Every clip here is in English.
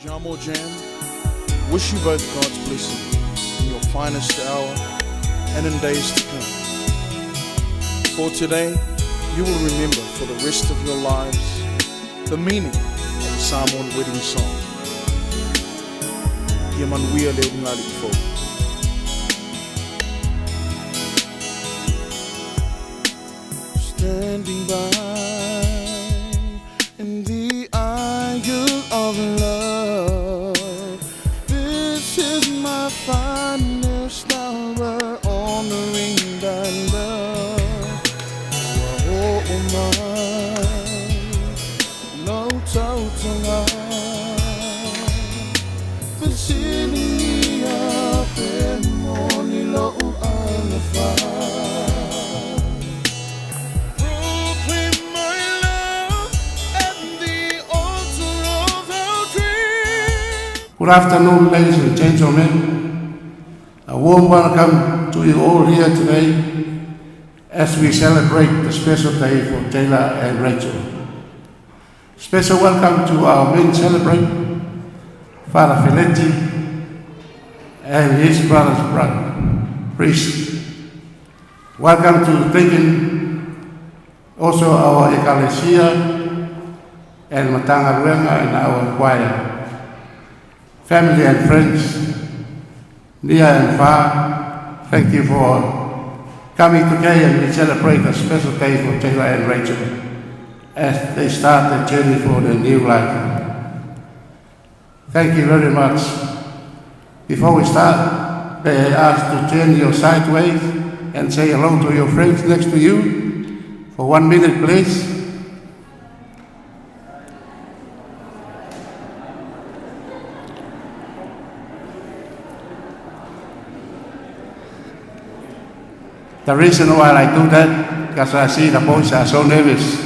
Jamo Jam, wish you both God's blessing in your finest hour and in days to come. For today, you will remember for the rest of your lives the meaning of the Samoan wedding song. Yemanuia leo ngali fo. Standing by in the aisle of love, this is my finest hour, honoring thy love. Oh my, no total Virginia, Pemoni, low on the fire. Good afternoon, ladies and gentlemen. A warm welcome to you all here today as we celebrate the special day for Taylor and Racheal. Special welcome to our main celebrant, Father Filetti, and his brother's priest. Welcome to Deacon, also our Ecclesia, and Matanga Ruenga and our choir. Family and friends, near and far, thank you for coming today and we celebrate a special day for Taylor and Racheal as they start their journey for their new life. Thank you very much. Before we start, may I ask to turn your sideways and say hello to your friends next to you for 1 minute, please. The reason why I do that, because I see the boys are so nervous.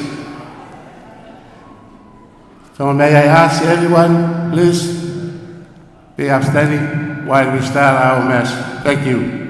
So may I ask everyone, please be upstanding while we start our Mass. Thank you.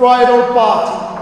bridal party.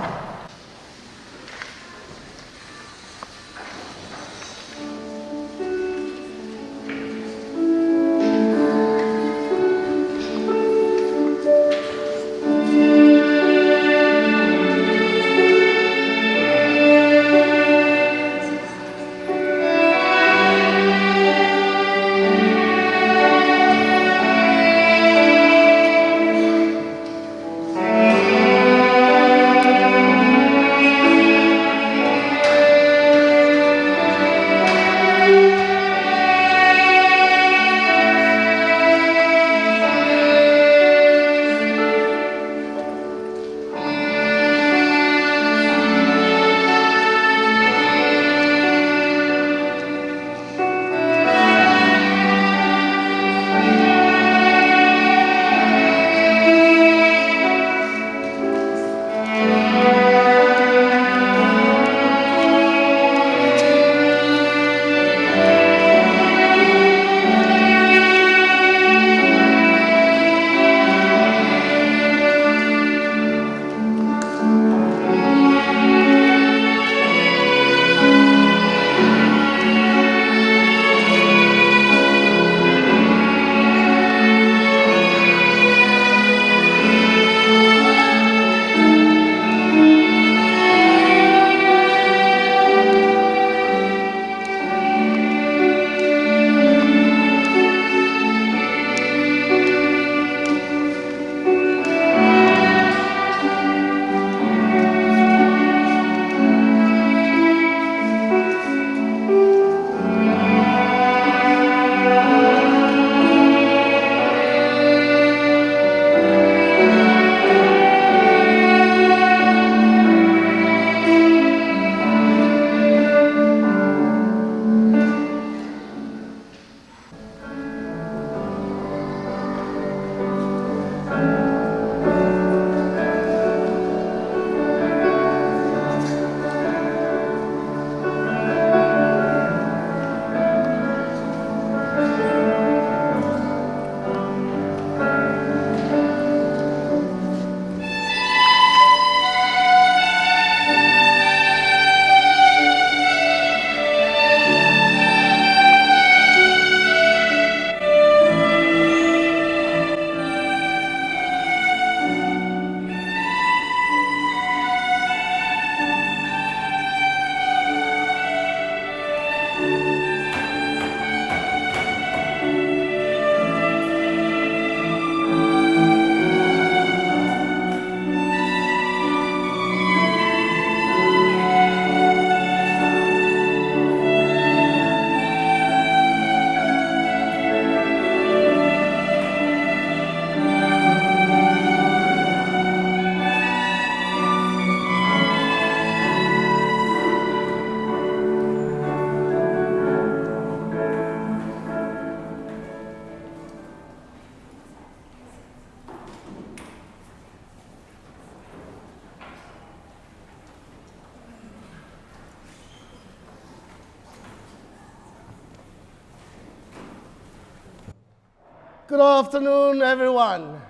Good afternoon, everyone.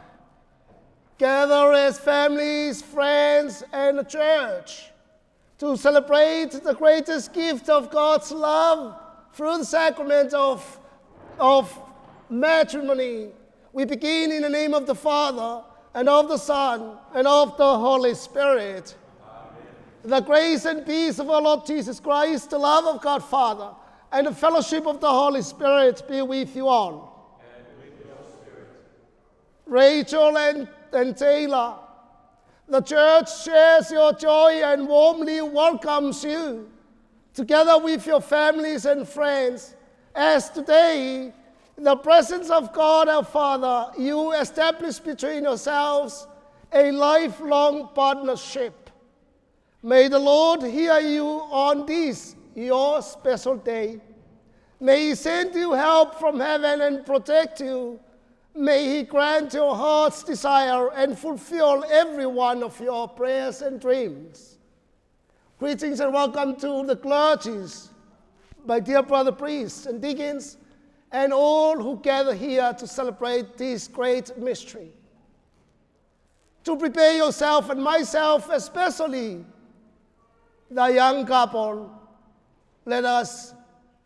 Gather as families, friends, and the church to celebrate the greatest gift of God's love through the sacrament of matrimony. We begin in the name of the Father, and of the Son, and of the Holy Spirit. Amen. The grace and peace of our Lord Jesus Christ, the love of God Father, and the fellowship of the Holy Spirit be with you all. And with your spirit. Racheal and Taylor, the church shares your joy and warmly welcomes you, together with your families and friends, as today, in the presence of God our Father, you establish between yourselves a lifelong partnership. May the Lord hear you on this, your special day. May He send you help from heaven and protect you. May He grant your heart's desire and fulfill every one of your prayers and dreams. Greetings and welcome to the clergies, my dear brother priests and deacons, and all who gather here to celebrate this great mystery. to prepare yourself and myself, especially the young couple. Let us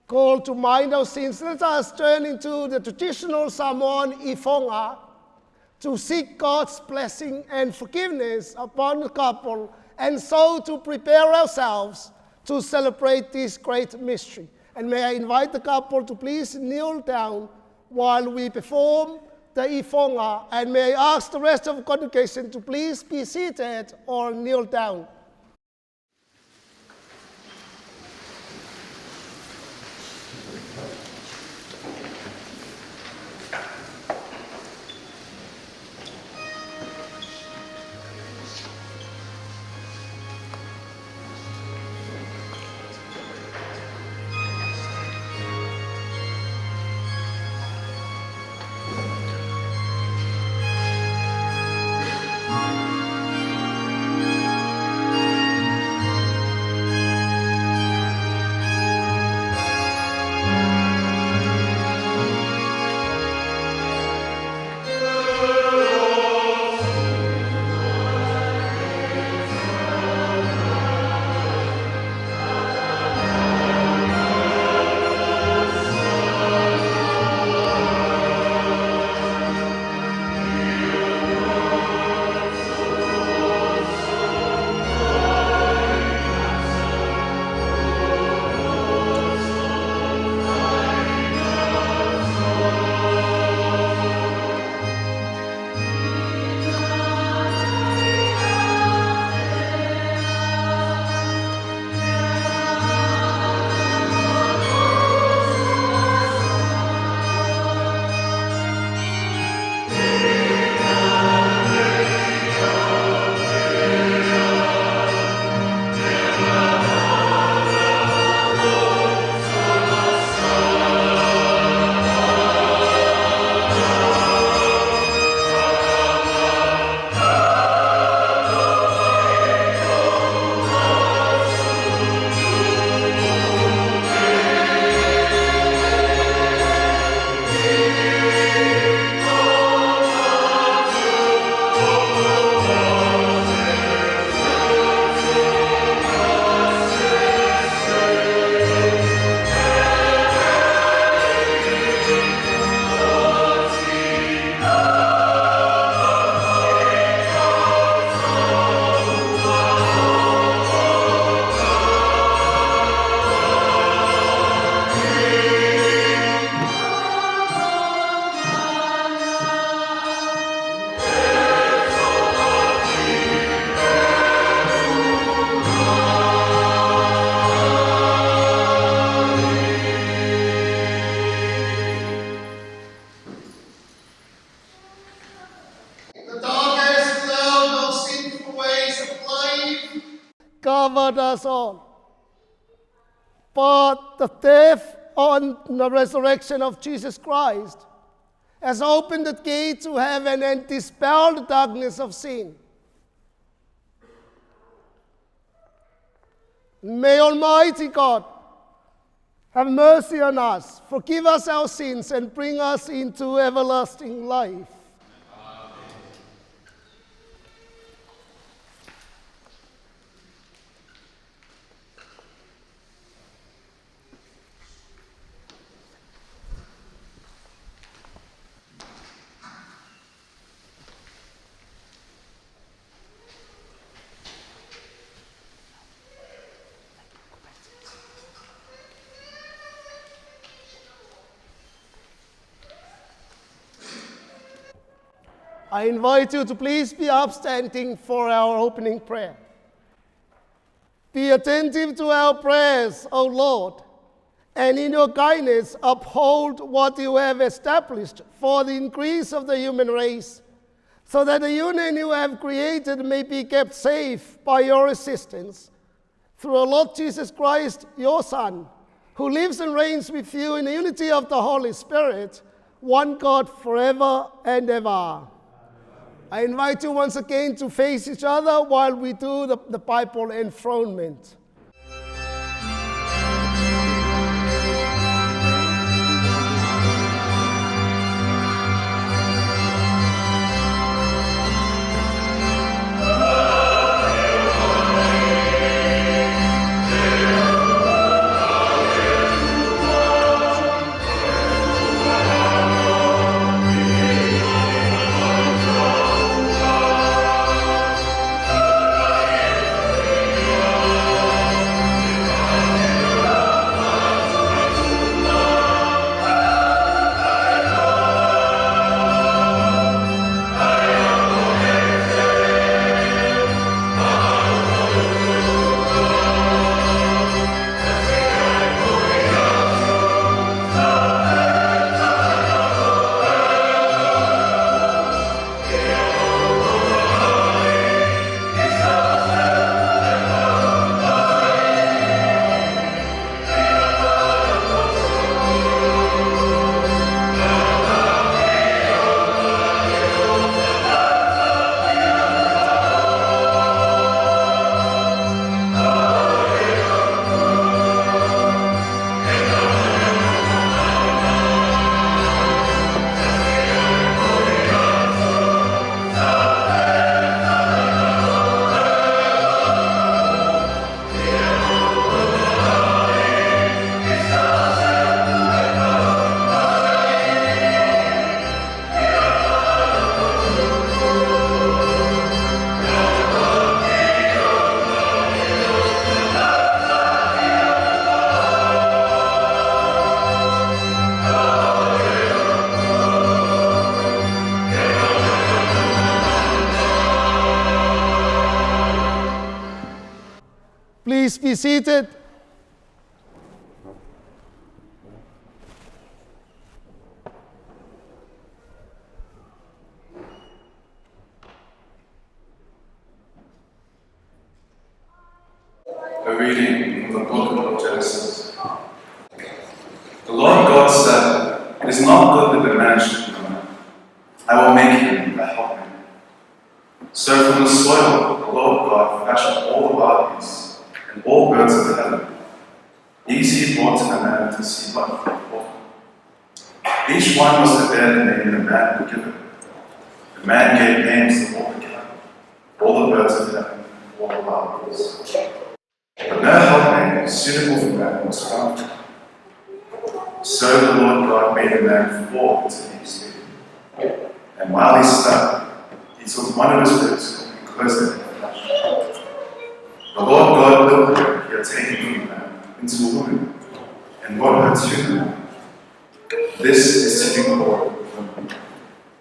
call to mind our sins. Let us turn into the traditional Samoan ifonga to seek God's blessing and forgiveness upon the couple, and so to prepare ourselves to celebrate this great mystery. And may I invite the couple to please kneel down while we perform the ifonga, and may I ask the rest of the congregation to please be seated or kneel down. Covered us all. But the death and the resurrection of Jesus Christ has opened the gate to heaven and dispelled the darkness of sin. May Almighty God have mercy on us, forgive us our sins, and bring us into everlasting life. I invite you to please be upstanding for our opening prayer. Be attentive to our prayers, O Lord, and in your kindness uphold what you have established for the increase of the human race, so that the union you have created may be kept safe by your assistance. Through our Lord Jesus Christ, your Son, who lives and reigns with you in the unity of the Holy Spirit, one God forever and ever. I invite you once again to face each other while we do the Bible enthronement. be seated. A reading from the book of Genesis. The Lord God said, "It is not good that the man should be alone. I will make him a helpmate." So from the soil the Lord God fashioned all the wild beasts and all birds of the heaven. These he brought to the man to see what he would call them. Each one was to bear the name the man would give it. The man gave names to all the cattle, all the birds of heaven, all the wild beasts. But no helpmate suitable for man was found. So the Lord God made the man fall into deep sleep. And while he slept, he took one of his ribs and closed it in the flesh. The Lord God looked at what he had taken from the man into a woman, and brought her to the man. This is to be called woman,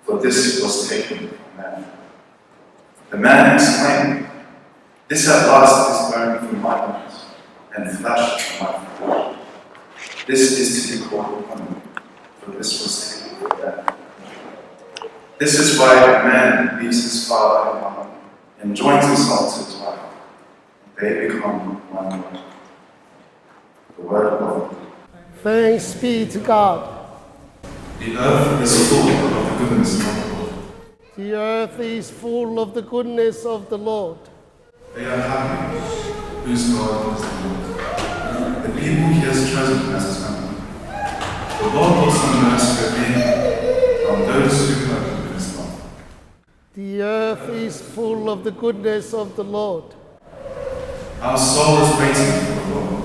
for this was taken from man. The man exclaimed, "This at last is bone from my bones, and flesh from my flesh. This is to be called woman, for this was taken from man." This is why a man leaves his father and mother, and joins himself to his wife, and they become one body. The word of God. Thanks be to God. The earth is full of the goodness of the Lord. The earth is full of the goodness of the Lord. They are happy, whose God is the Lord. The people he has chosen as his own. The Lord looks on mercy on those who hope in his love. The earth is full of the goodness of the Lord. Our soul is waiting for the Lord.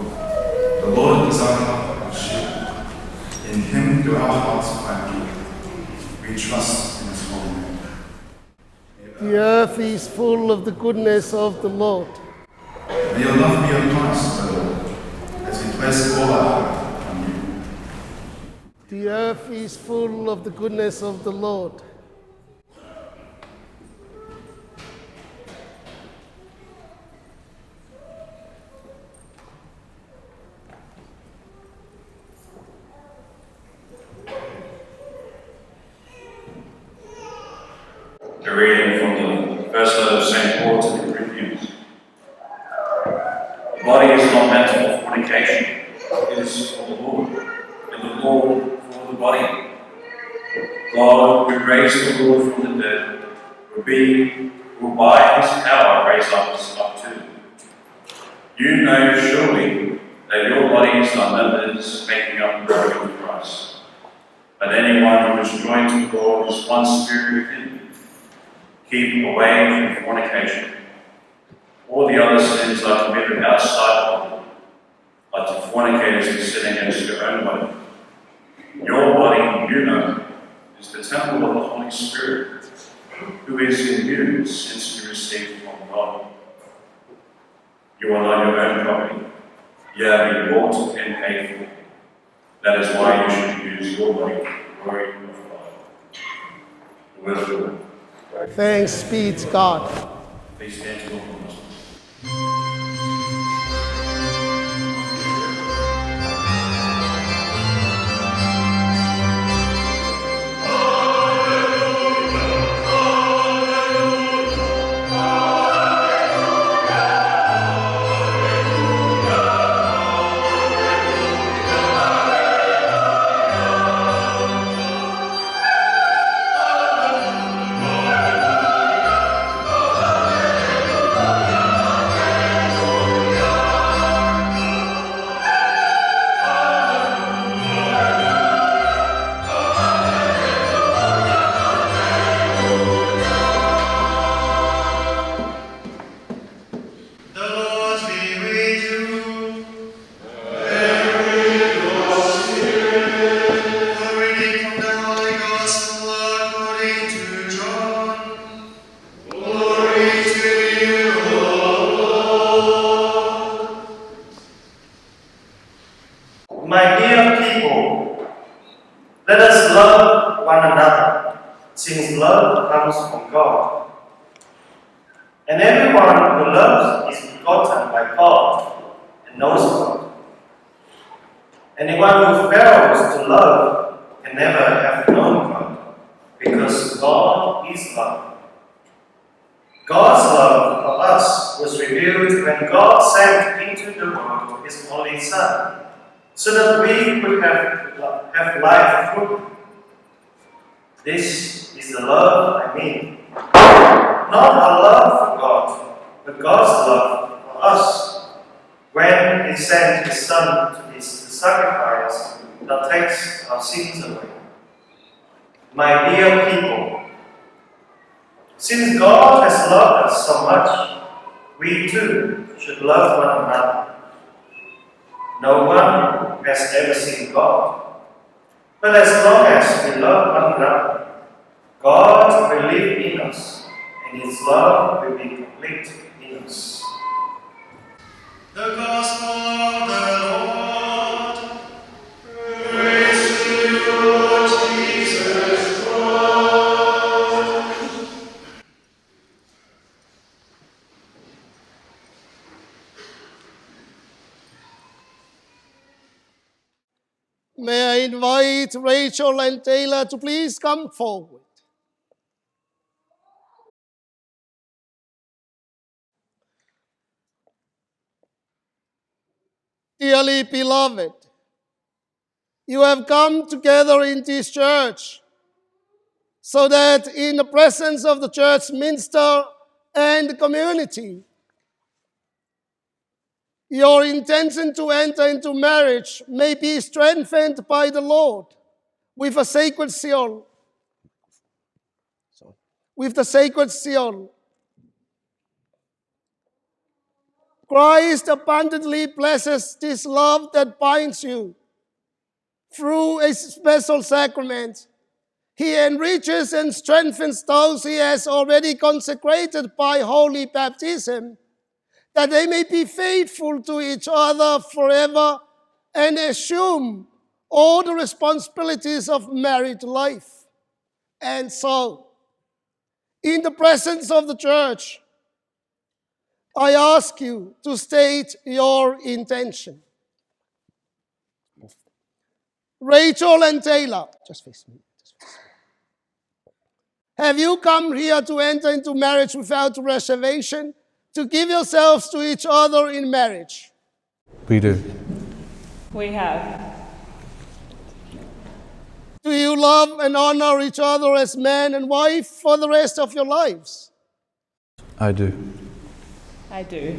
The Lord is our help and shield. In him do our hearts find joy. We trust in his holy name. The earth is full of the goodness of the Lord. May your love be upon us, O Lord, as we place all our hope on you. The earth is full of the goodness of the Lord. A reading from the first letter of St. Paul to the Corinthians. The body is not meant for fornication, it is for the Lord, and the Lord for the body. God, who raised the Lord from the dead, will by his power raise us up too. You know surely that your bodies are members making up the body of Christ. But anyone who is joined to God is one spirit with him. Keep away from fornication. All the other sins are committed outside the body, but to fornicators who sin against your own body. Your body, you know, is the temple of the Holy Spirit, who is in you since you received from God. You are not your own property. You have been bought and paid for. That is why you should use your body for the glory of God. The word of the Lord. Thanks be to God. Please stand to welcome us. My dear people, let us love one another, since love comes from God. And everyone who loves is begotten by God and knows God. Anyone who fails to love can never have known God, because God is love. God's love for us was revealed when God sent into the world His only Son, so that we could have life through Him. This is the love I mean. Not our love for God, but God's love for us, when He sent His Son to be the sacrifice that takes our sins away. My dear people, since God has loved us so much, we too should love one another. No one has ever seen God, but as long as we love one another, God will live in us, and His love will be complete in us. The Gospel of the Lord. Praise to you, Lord Jesus Christ. May I invite Racheal and Taylor to please come forward. Dearly beloved, you have come together in this church so that in the presence of the church minister and the community, your intention to enter into marriage may be strengthened by the Lord with a sacred seal. With the sacred seal. Christ abundantly blesses this love that binds you through a special sacrament. He enriches and strengthens those He has already consecrated by holy baptism, that they may be faithful to each other forever and assume all the responsibilities of married life. And so, in the presence of the church, I ask you to state your intention. Racheal and Taylor, just face me. Have you come here to enter into marriage without reservation, to give yourselves to each other in marriage? We do. We have. Do you love and honor each other as man and wife for the rest of your lives? I do. I do.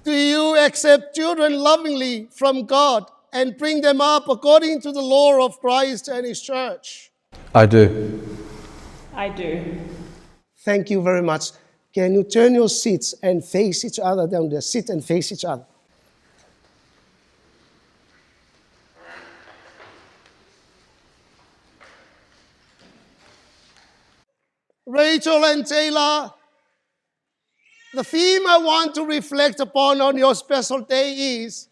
Do you accept children lovingly from God and bring them up according to the law of Christ and His church? I do. I do. Thank you very much. Can you turn your seats and face each other down there? Sit and face each other. Racheal and Taylor, the theme I want to reflect upon on your special day is,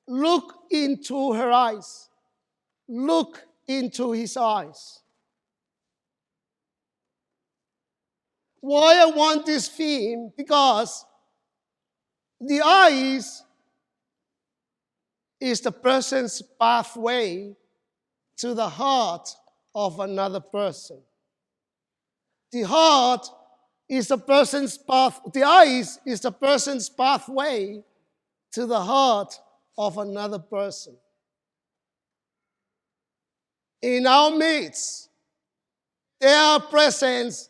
look into her eyes. Look into his eyes. Why I want this theme? Because the eyes is the person's pathway to the heart of another person. The heart is the person's path. The eyes is the person's pathway to the heart of another person. In our midst, there presents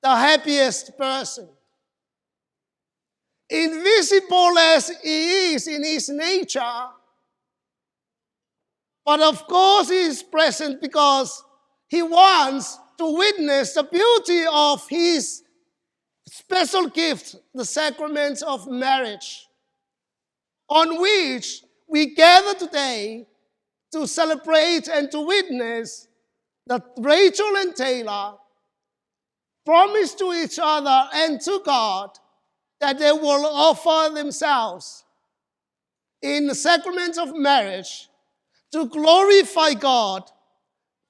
the happiest person. Invisible as he is in his nature, but of course he is present because he wants to witness the beauty of his special gift, the sacrament of marriage, on which we gather today to celebrate and to witness that Racheal and Taylor promise to each other and to God that they will offer themselves in the sacrament of marriage to glorify God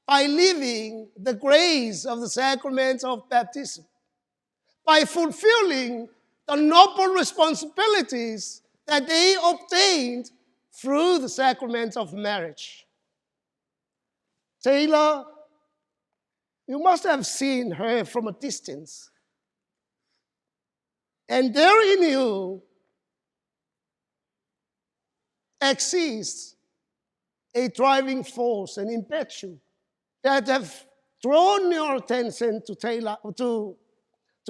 by living the grace of the sacrament of baptism, by fulfilling the noble responsibilities that they obtained through the sacrament of marriage. Taylor, you must have seen her from a distance. And there in you exists a driving force, an impetus that have drawn your attention to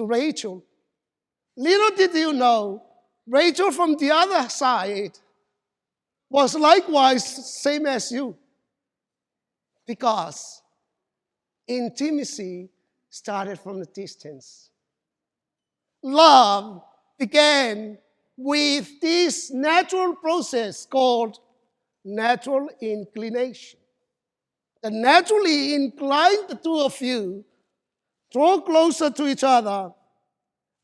Racheal. Little did you know, Racheal from the other side was likewise same as you, because intimacy started from the distance. Love began with this natural process called natural inclination. That naturally inclined the two of you, draw closer to each other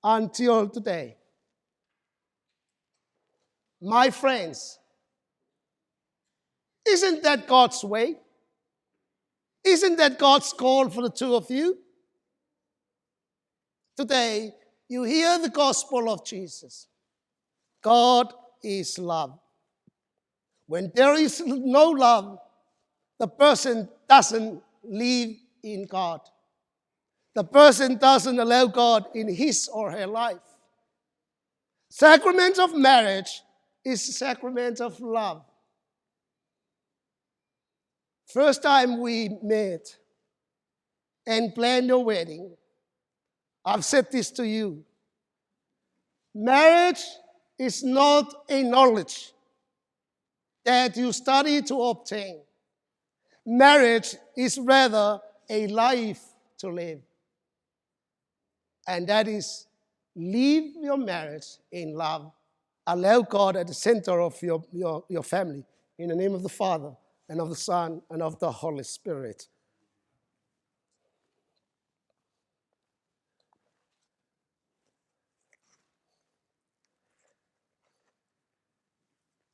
until today. My friends, isn't that God's way? Isn't that God's call for the two of you? Today, you hear the gospel of Jesus. God is love. When there is no love, the person doesn't live in God. The person doesn't allow God in his or her life. Sacrament of marriage is the sacrament of love. First time we met and planned your wedding, I've said this to you. Marriage is not a knowledge that you study to obtain. Marriage is rather a life to live. And that is, live your marriage in love. Allow God at the center of your family. In the name of the Father, and of the Son, and of the Holy Spirit.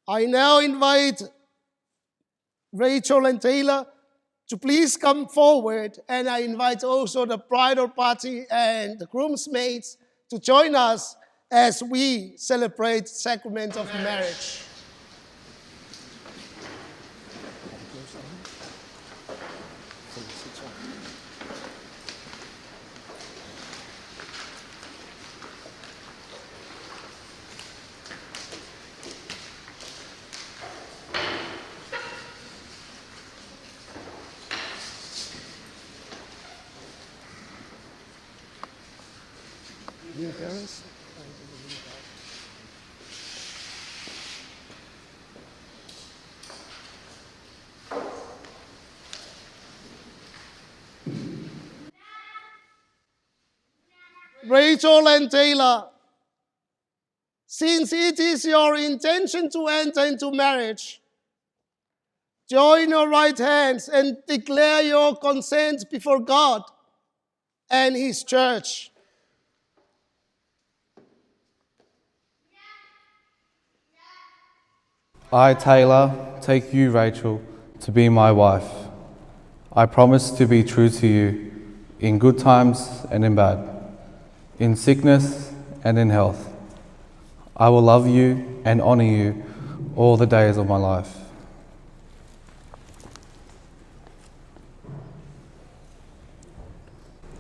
I now invite Racheal and Taylor to please come forward, and I invite also the bridal party and the groomsmaids to join us as we celebrate the sacrament of marriage. Dear parents, Racheal and Taylor, since it is your intention to enter into marriage, join your right hands and declare your consent before God and His church. I, Taylor, take you, Racheal, to be my wife. I promise to be true to you in good times and in bad, in sickness and in health. I will love you and honor you all the days of my life.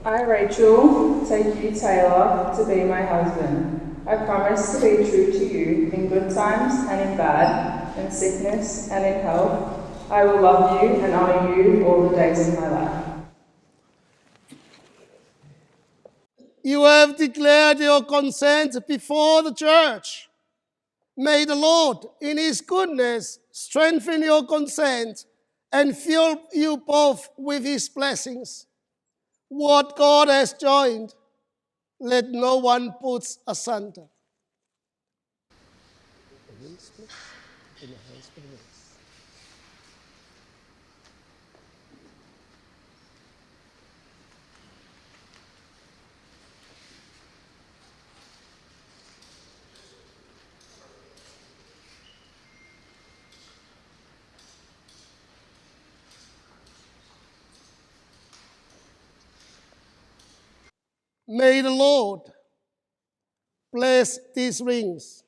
I, Racheal, take you, Taylor, to be my husband. I promise to be true to you in good times and in bad, in sickness and in health. I will love you and honor you all the days of my life. You have declared your consent before the church. May the Lord, in His goodness, strengthen your consent and fill you both with His blessings. What God has joined, let no one put asunder. May the Lord, Bless these rings.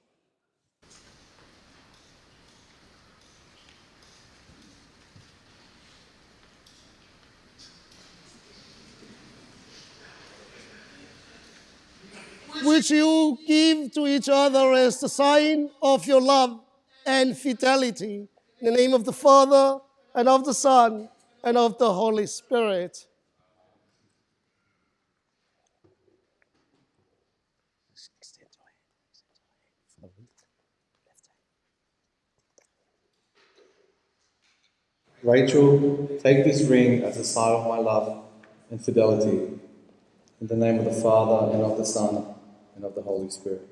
Which you give to each other as the sign of your love and fidelity. In the name of the Father, and of the Son, and of the Holy Spirit. Racheal, take this ring as a sign of my love and fidelity. In the name of the Father, and of the Son, and of the Holy Spirit.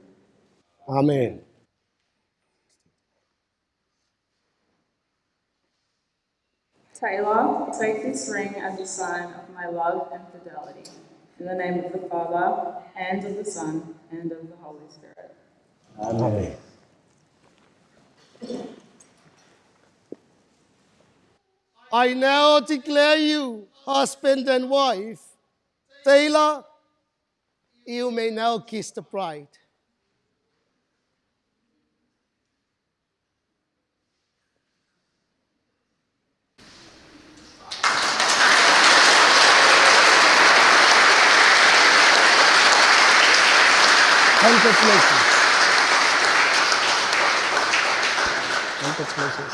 Amen. Taylor, take this ring as a sign of my love and fidelity. In the name of the Father, and of the Son, and of the Holy Spirit. Amen. I now declare you husband and wife. Taylor, you may now kiss the bride. Congratulations. Congratulations.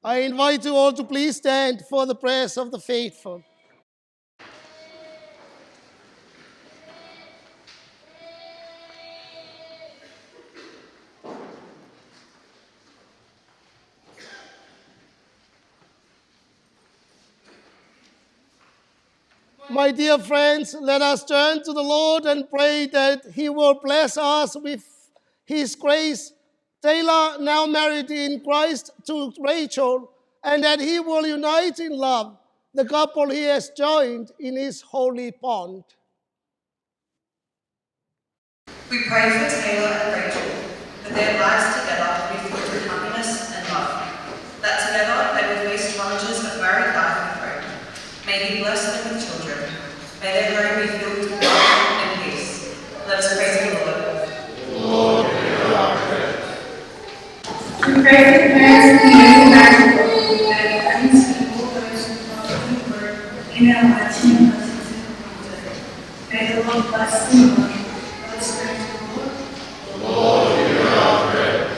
I invite you all to please stand for the prayers of the faithful. My dear friends, let us turn to the Lord and pray that He will bless us with His grace. Taylor, now married in Christ to Racheal, and that He will unite in love the couple He has joined in His holy bond. We pray for Taylor and Racheal, that their lives together will be filled with happiness and love, that together they will face challenges of married life with hope. May He bless them with children. May their home be filled with love and peace. Let us praise the Lord. Lord, hear our prayers. We pray for the parents of the young married that it brings all those who follow the word in our lives and blessings and comfort. May the Lord bless them all. Let us praise the Lord. Lord, hear our prayers.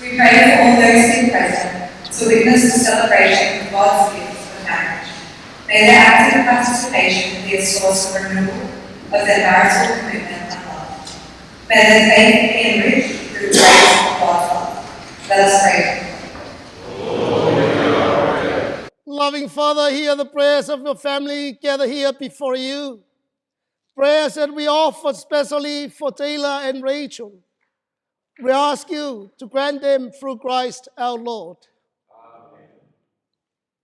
We pray for all those here present to witness the celebration of God's gift of marriage. May their active participation be a source of renewal of their marital commitment and love. May their faith be enriched through the grace of God's love. Let us pray. Lord, hear our prayers. Loving Father, hear the prayers of your family gathered here before you. Prayers that we offer especially for Taylor and Racheal. We ask you to grant them through Christ our Lord. Amen.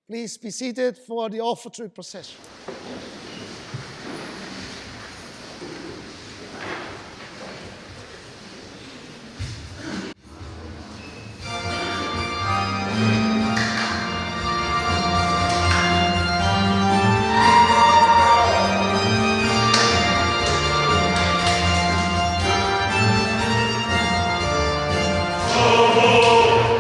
Please be seated for the offertory procession. Lord,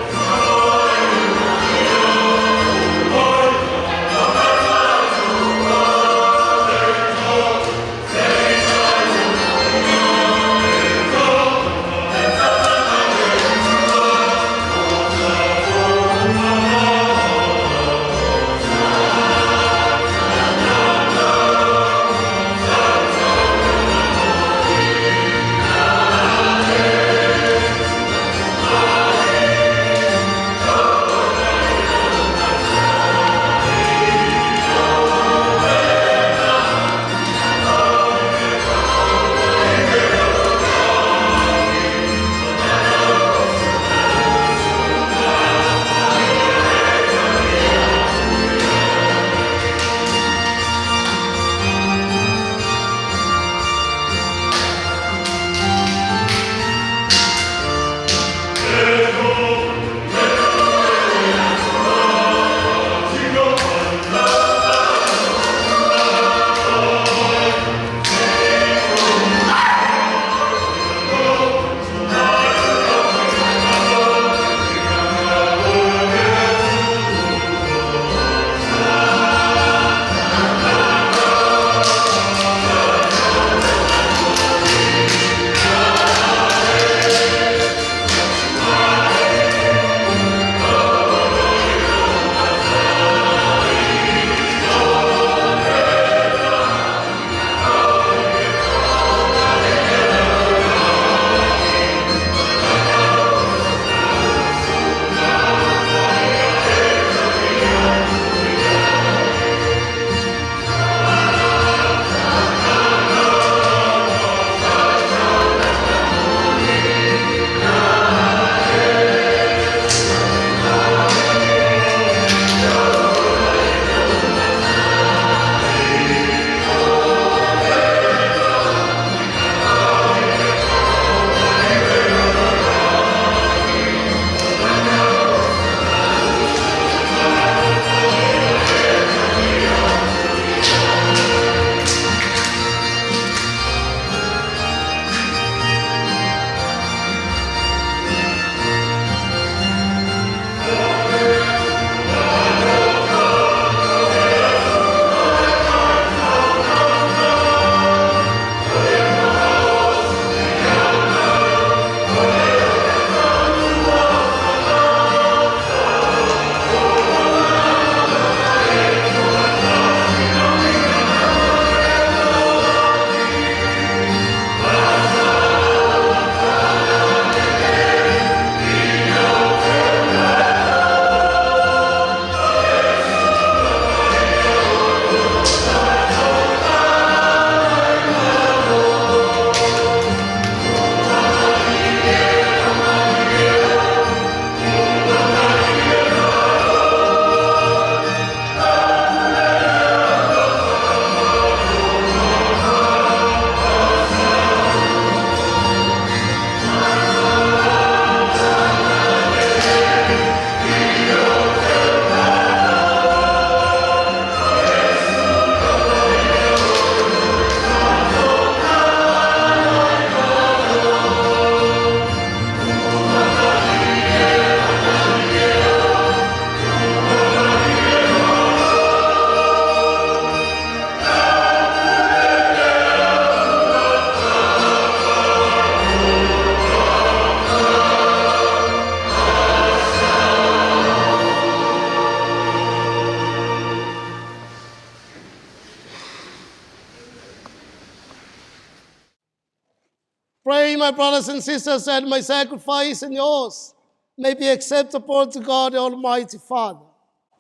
my brothers and sisters, that my sacrifice and yours may be acceptable to God, the Almighty Father.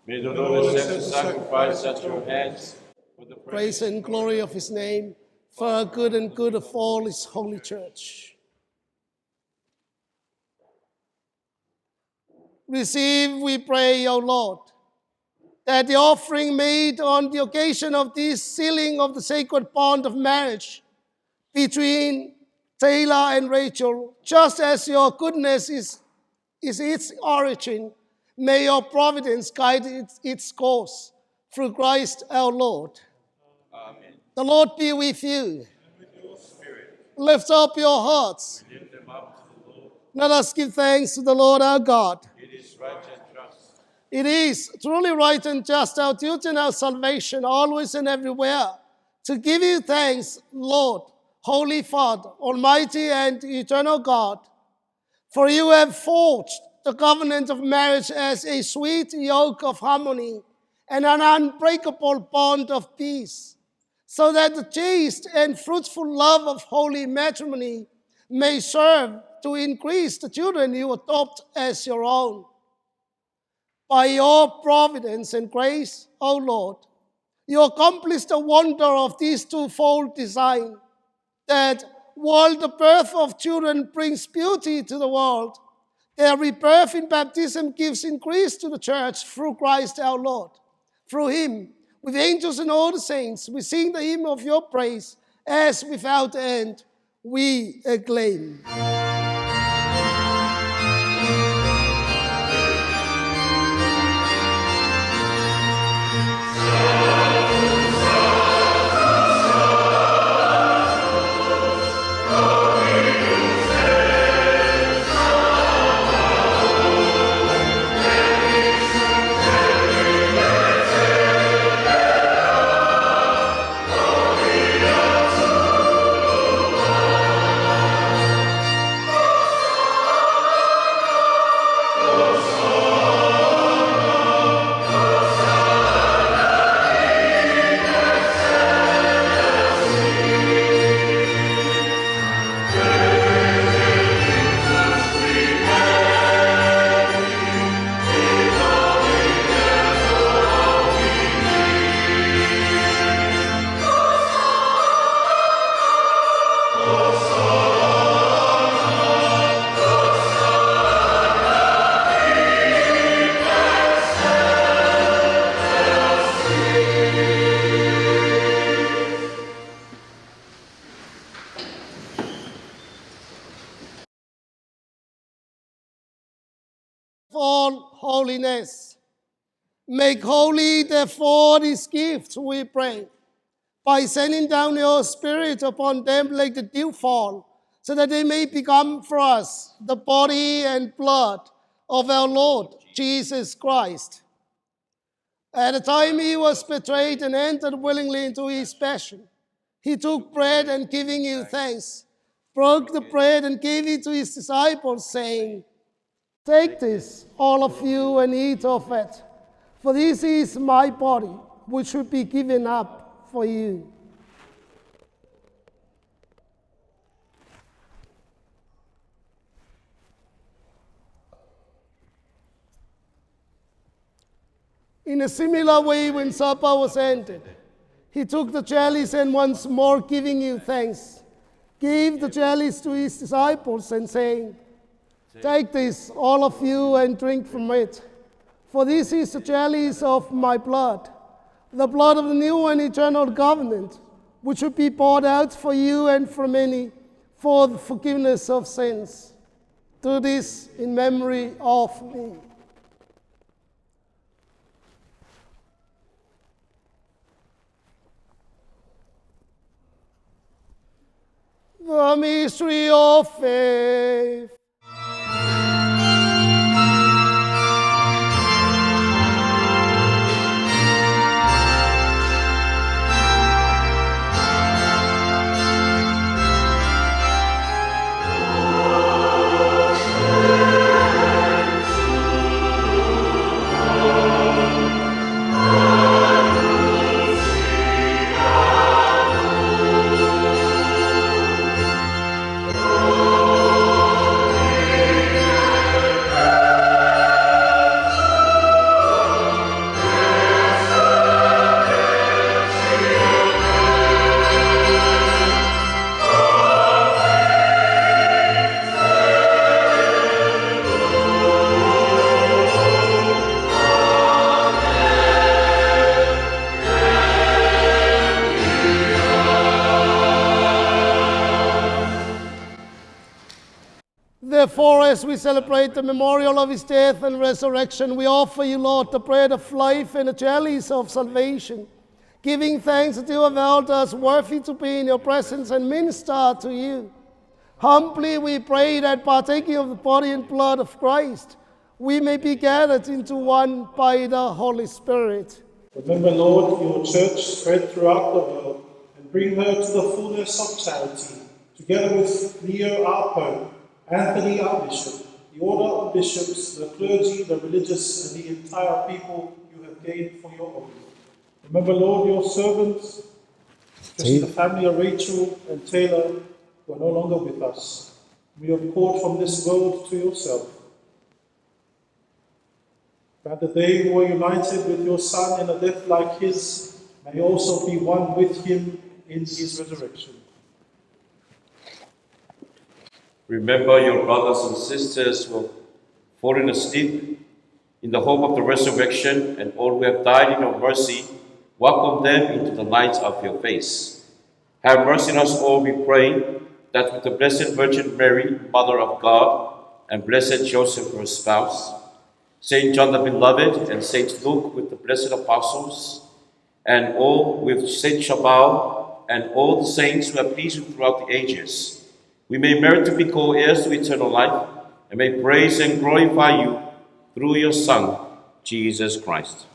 May the Lord accept the sacrifice at your hands for the Praise and glory of his name, for our good and good of all his holy church. Receive, we pray, O Lord, that the offering made on the occasion of this sealing of the sacred bond of marriage between Taylor and Racheal, just as your goodness is its origin, may your providence guide its course through Christ our Lord. Amen. The Lord be with you. And with your spirit. Lift up your hearts. Lift them up to the Lord. Let us give thanks to the Lord our God. It is right and just. It is truly right and just, our duty and our salvation, always and everywhere, to give you thanks, Lord, Holy Father, Almighty and eternal God, for you have forged the covenant of marriage as a sweet yoke of harmony and an unbreakable bond of peace, so that the chaste and fruitful love of holy matrimony may serve to increase the children you adopt as your own. By your providence and grace, O Lord, you accomplished the wonder of this twofold design, that while the birth of children brings beauty to the world, their rebirth in baptism gives increase to the church through Christ our Lord. Through him, with angels and all the saints, we sing the hymn of your praise, as without end we acclaim. All holiness. Make holy, therefore, this gift, we pray, by sending down your Spirit upon them like the dewfall, so that they may become for us the body and blood of our Lord Jesus Christ. At the time he was betrayed and entered willingly into his passion, he took bread and giving you thanks, broke the bread and gave it to his disciples, saying, "Take this, all of you, and eat of it, for this is my body, which will be given up for you." In a similar way, when supper was ended, he took the chalice and once more giving you thanks, gave the chalice to his disciples and saying, "Take this, all of you, and drink from it. For this is the chalice of my blood, the blood of the new and eternal covenant, which will be poured out for you and for many for the forgiveness of sins. Do this in memory of me." The mystery of faith. Oh Therefore, as we celebrate the memorial of his death and resurrection, we offer you, Lord, the bread of life and the chalice of salvation, giving thanks that you have held us worthy to be in your presence and minister to you. Humbly we pray that partaking of the body and blood of Christ, we may be gathered into one by the Holy Spirit. Remember, Lord, your church spread throughout the world, and bring her to the fullness of charity, together with Leo our Pope, Anthony our Bishop, the order of bishops, the clergy, the religious, and the entire people you have gained for your own. Remember, Lord, your servants, especially the family of Racheal and Taylor, who are no longer with us. You have called from this world to yourself. Grant that they who are united with your Son in a death like his may also be one with him in his resurrection. Remember your brothers and sisters who have fallen asleep in the hope of the resurrection, and all who have died in your mercy. Welcome them into the light of your face. Have mercy on us all, we pray, that with the Blessed Virgin Mary, Mother of God, and blessed Joseph, her spouse, Saint John the Beloved, and Saint Luke with the blessed apostles, and all with Saint Chabal, and all the saints who have pleased you throughout the ages, we may merit to be co-heirs to eternal life, and may praise and glorify you through your Son, Jesus Christ.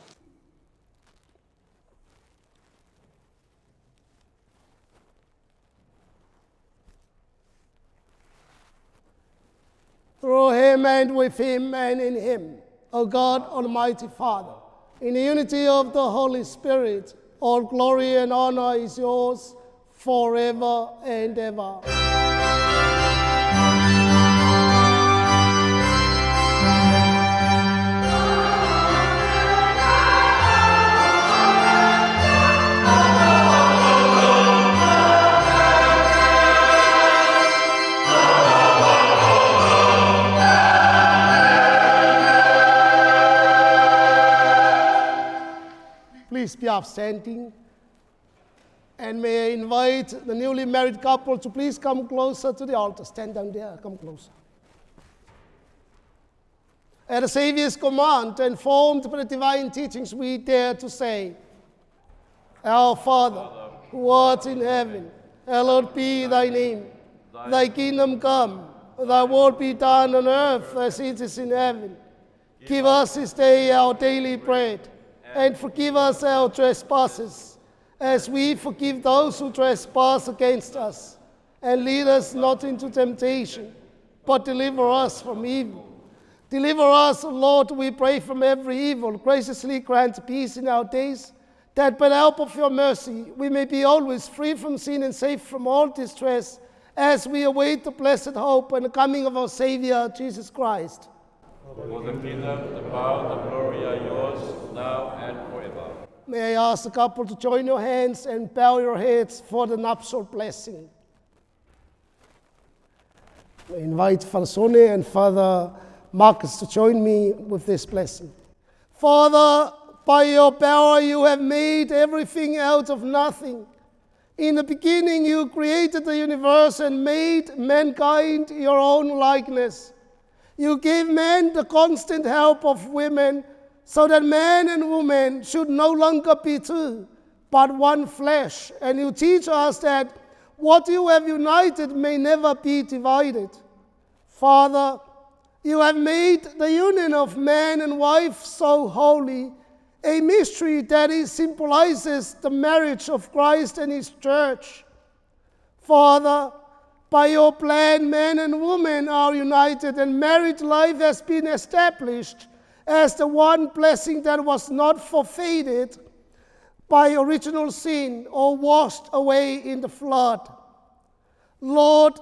Through him and with him and in him, O God, Almighty Father, in the unity of the Holy Spirit, all glory and honor is yours forever and ever. Please be upstanding. And may I invite the newly married couple to please come closer to the altar. Stand down there, come closer. At the Savior's command, and formed by the divine teachings, we dare to say, Our Father, who art in heaven, hallowed be thy name. Thy kingdom come, thy will be done on earth as it is in heaven. Give us this day our daily bread, and forgive us our trespasses, as we forgive those who trespass against us. And lead us not into temptation, but deliver us from evil. Deliver us, Lord, we pray, from every evil. Graciously grant peace in our days, that by the help of your mercy we may be always free from sin and safe from all distress, as we await the blessed hope and the coming of our Savior, Jesus Christ. For the kingdom, the power, the glory are yours, now and forever. May I ask the couple to join your hands and bow your heads for the nuptial blessing. I invite Father Sone and Father Marcus to join me with this blessing. Father, by your power you have made everything out of nothing. In the beginning you created the universe and made mankind your own likeness. You gave man the constant help of women, so that man and woman should no longer be two, but one flesh. And you teach us that what you have united may never be divided. Father, you have made the union of man and wife so holy, a mystery that symbolizes the marriage of Christ and his church. Father, by your plan, man and woman are united, and married life has been established as the one blessing that was not forfeited by original sin or washed away in the flood. Lord,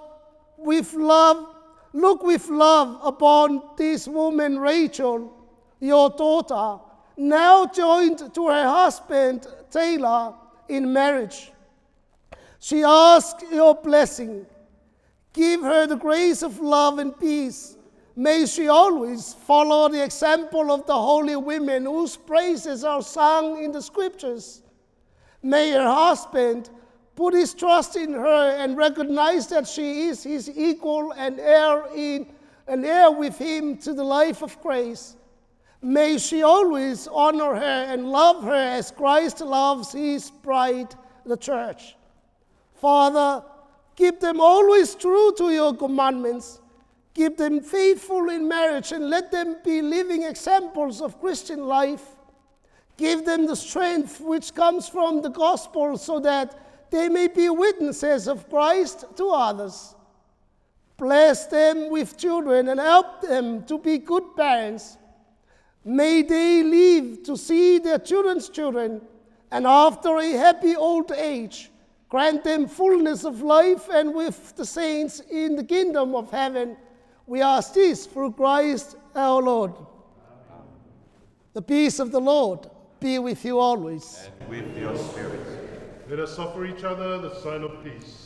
look with love upon this woman Racheal, your daughter, now joined to her husband Taylor in marriage. She asks your blessing. Give her the grace of love and peace. May she always follow the example of the holy women whose praises are sung in the scriptures. May her husband put his trust in her and recognize that she is his equal and heir with him to the life of grace. May she always honor her and love her as Christ loves his bride, the church. Father, keep them always true to your commandments. Keep them faithful in marriage and let them be living examples of Christian life. Give them the strength which comes from the gospel so that they may be witnesses of Christ to others. Bless them with children and help them to be good parents. May they live to see their children's children, and after a happy old age, grant them fullness of life and with the saints in the kingdom of heaven. We ask this through Christ our Lord. Amen. The peace of the Lord be with you always. And with your spirit. Let us offer each other the sign of peace.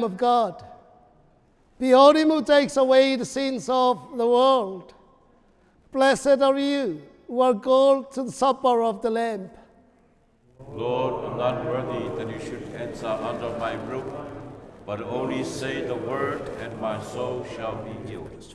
Of God. Behold him who takes away the sins of the world. Blessed are you who are called to the supper of the Lamb. Lord, I'm not worthy that you should enter under my roof, but only say the word, and my soul shall be healed.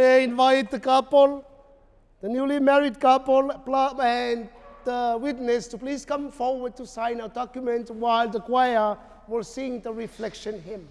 May I invite the couple, the newly married couple, and the witness to please come forward to sign a document while the choir will sing the reflection hymn.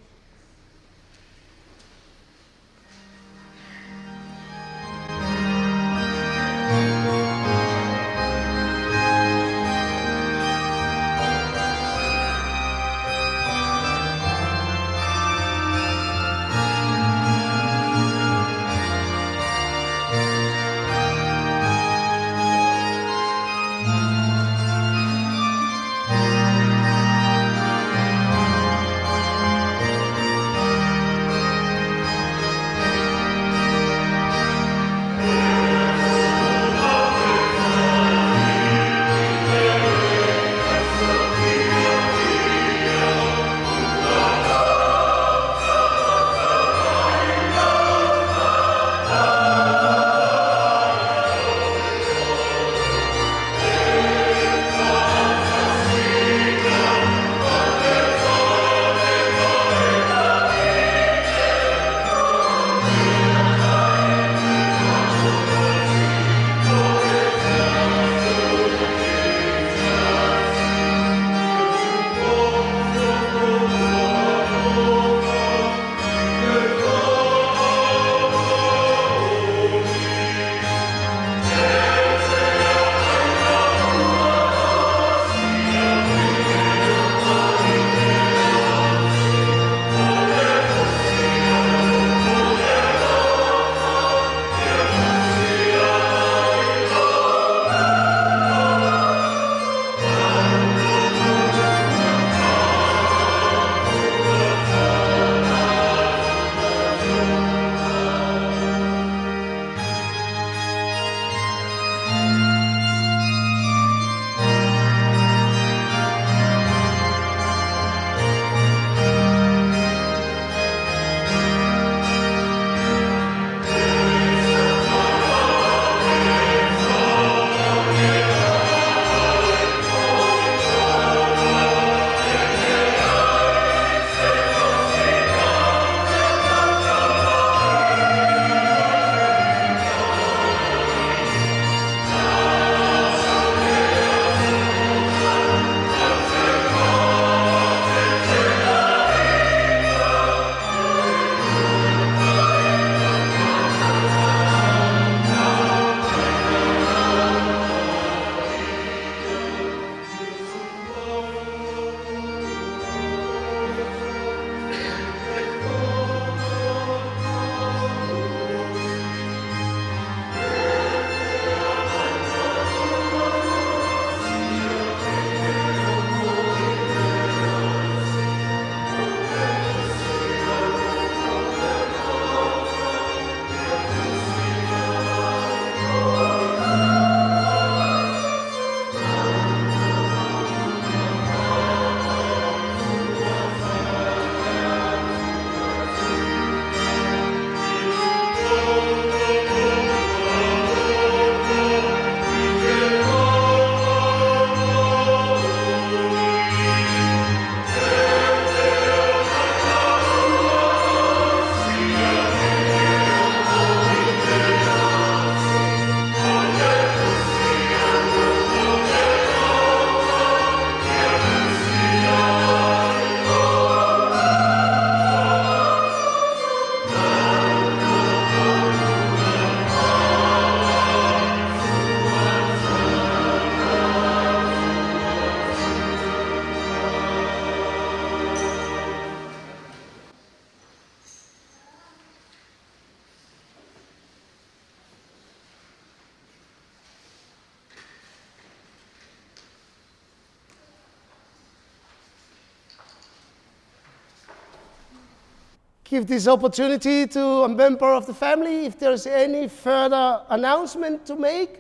give this opportunity to a member of the family if there's any further announcement to make.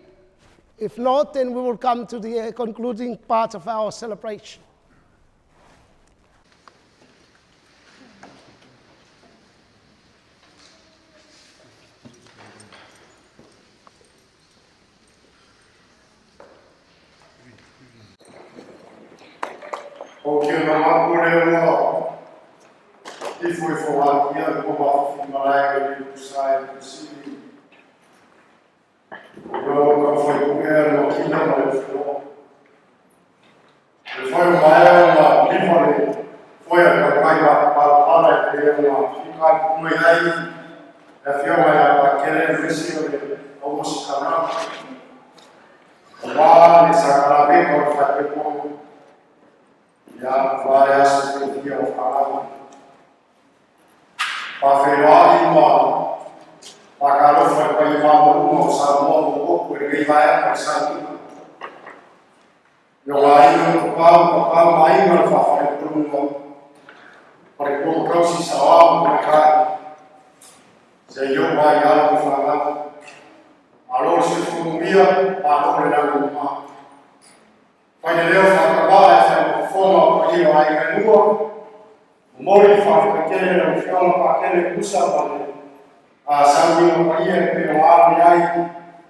If not, then we will come to the concluding part of our celebration. O que na mapureo e foi falar que ia com a Maronite e o Sai do Cílio. pakele resi ole almost kana. Wa le sakarabe ko fate ko. Ya vare asu ko dia fala. Pa feroi ma pakalo foi pa imamo no Samoa ko ko re vai pa santo. Yo ai no pa mai ma fa fa ko para como próximo sábado para cá, se eu vai algo falar, alô se fumia, alô le na uma, vai de Deus a trabalhar essa forma para ir lá em rua, o mori faz aquele o chão para aquele puxa vale, a sangue não vai pelo ar e aí,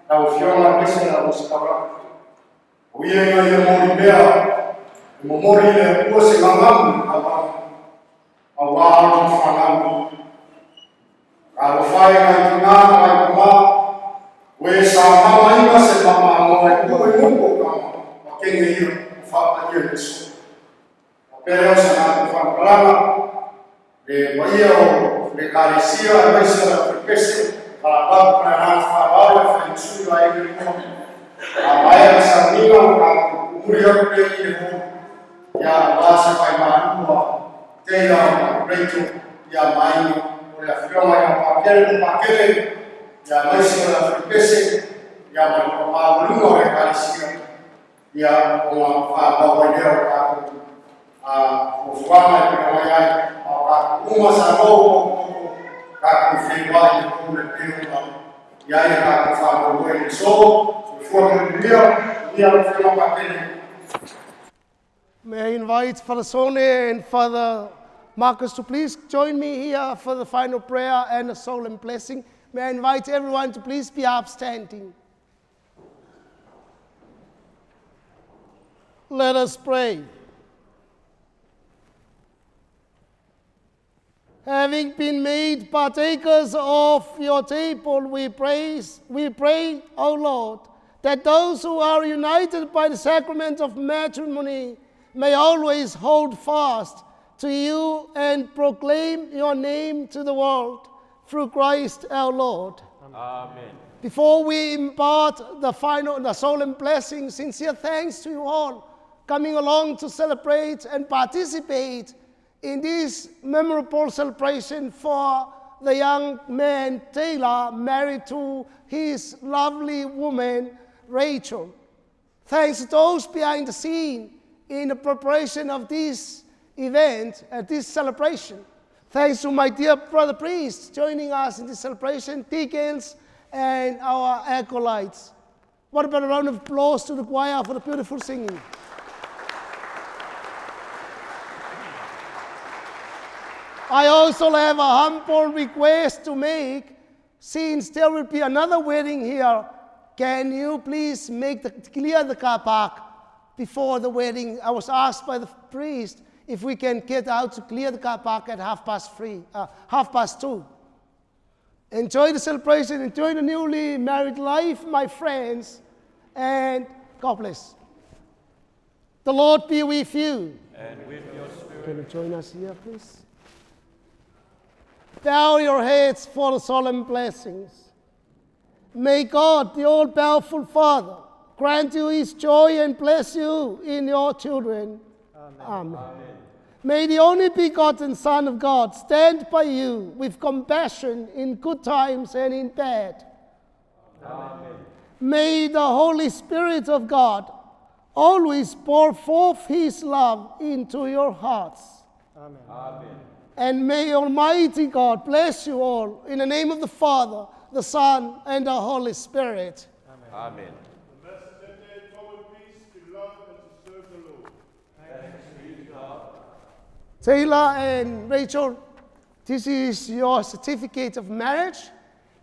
a o chão na mesa na música para, o ia mori bea, o mori le puxa mamam, awal fanam kalau Faiga tinga mai kuma we sama mai se mama mo e ko kama pakenge yo fa ayo Leaso pero sana fa plana de baio de carecia de ser pese para para fa para fa suyo aí ko a mai sa ninga ka murió de ya base pai manu Taylor, Rachel, ya Maimoi, la firma ya pakele, ya Leaso la fripese, ya Paula de Calicia, ya como Paula a Oswama que vaya a uma Samoa, a Faiga e como Prelude, ya a Paula de Leaso, se for de dia firma pakele. May I invite Father Sone and Father Marcus to please join me here for the final prayer and a solemn blessing. May I invite everyone to please be upstanding. Let us pray. Having been made partakers of your table, we pray, O Lord, that those who are united by the sacrament of matrimony may always hold fast to you and proclaim your name to the world through Christ our Lord. Amen. Before we impart the solemn blessing, sincere thanks to you all coming along to celebrate and participate in this memorable celebration for the young man Taylor married to his lovely woman Racheal. Thanks to those behind the scene in the preparation of this event, this celebration. Thanks to my dear brother priests joining us in this celebration, deacons, and our acolytes. What about a round of applause to the choir for the beautiful singing? I also have a humble request to make, since there will be another wedding here. Can you please clear the car park before the wedding? I was asked by the priest if we can get out to clear the car park at 2:30. Enjoy the celebration, enjoy the newly married life, my friends, and God bless. The Lord be with you. And with your spirit. Can you join us here, please? Bow your heads for the solemn blessings. May God, the all-powerful Father, grant you his joy and bless you in your children. Amen. Amen. May the only begotten Son of God stand by you with compassion in good times and in bad. Amen. May the Holy Spirit of God always pour forth his love into your hearts. Amen. Amen. And may Almighty God bless you all in the name of the Father, the Son, and the Holy Spirit. Amen. Amen. Taylor and Racheal, this is your certificate of marriage.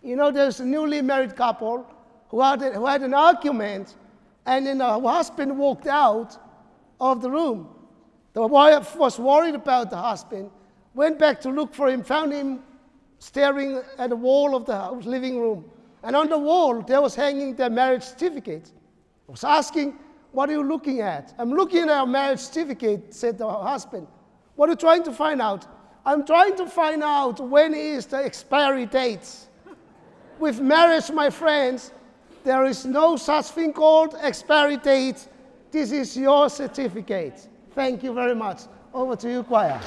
You know, there's a newly married couple who had an argument, and then the husband walked out of the room. The wife was worried about the husband, went back to look for him, found him staring at the wall of the living room. And on the wall, there was hanging their marriage certificate. I was asking, what are you looking at? I'm looking at our marriage certificate, said the husband. What are you trying to find out? I'm trying to find out when is the expiry date. With marriage, my friends, there is no such thing called expiry date. This is your certificate. Thank you very much. Over to you, choir.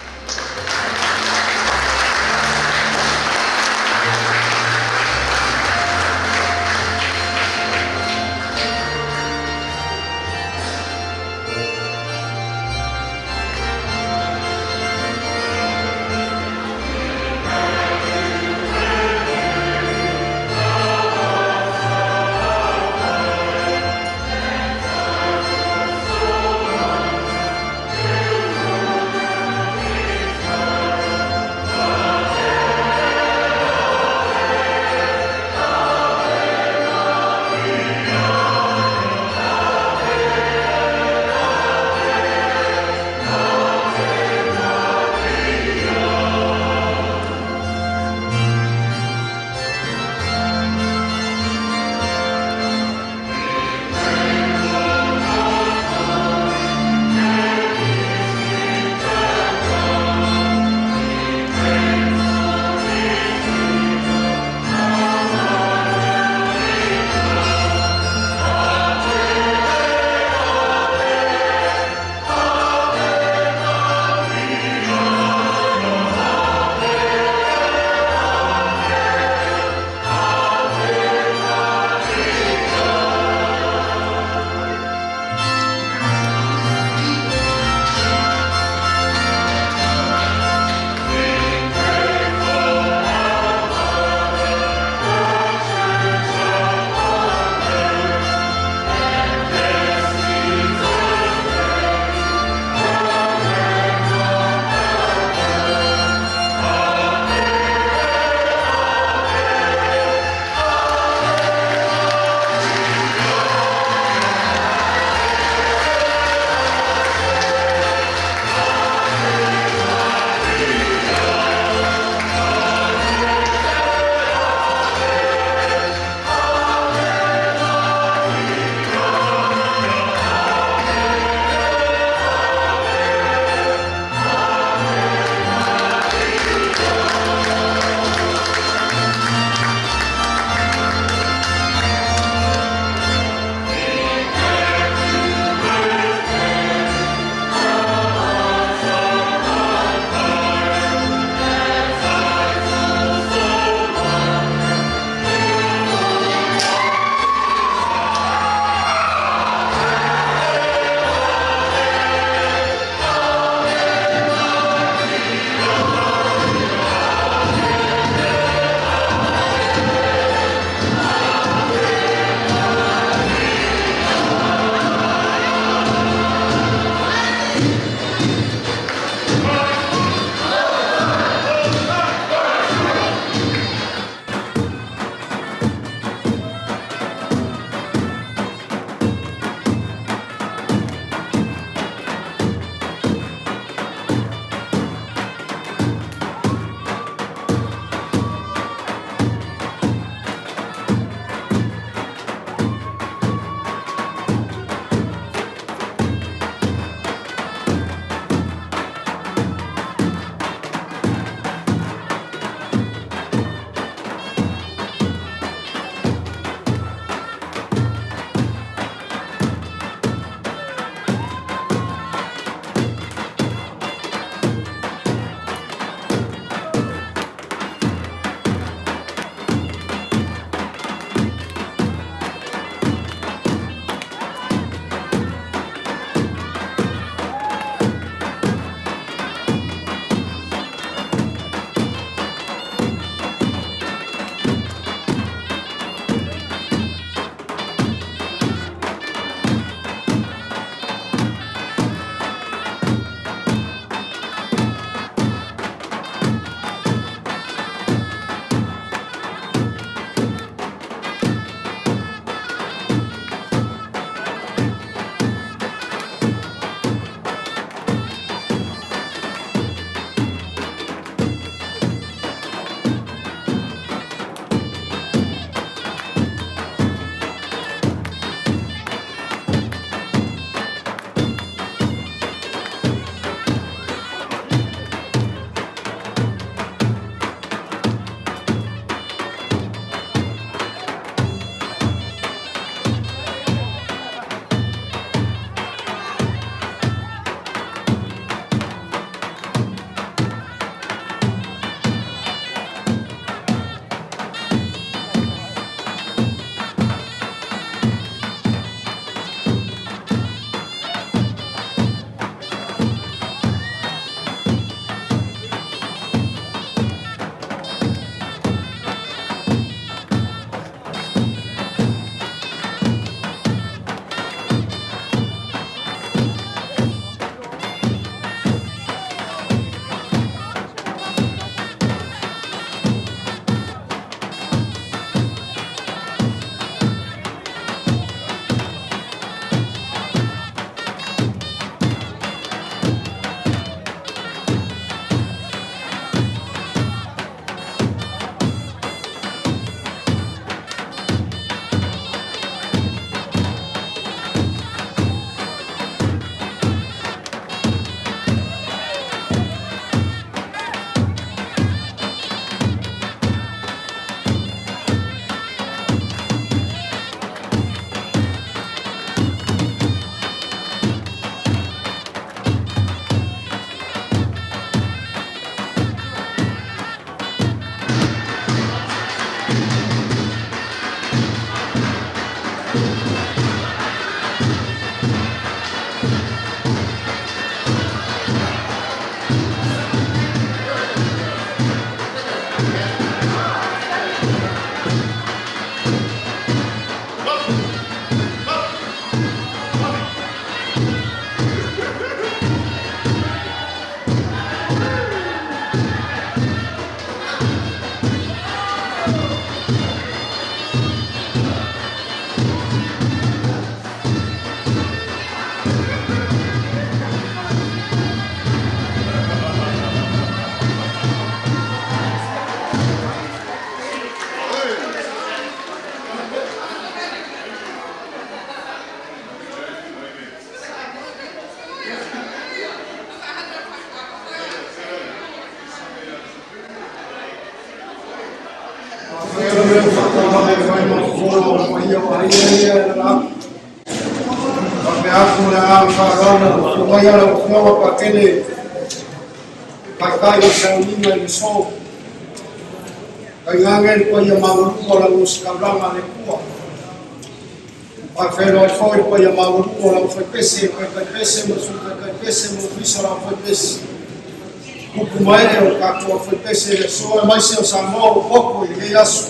Kukumai o kako foi pese le so mai se o Samoa o poko i Leaso.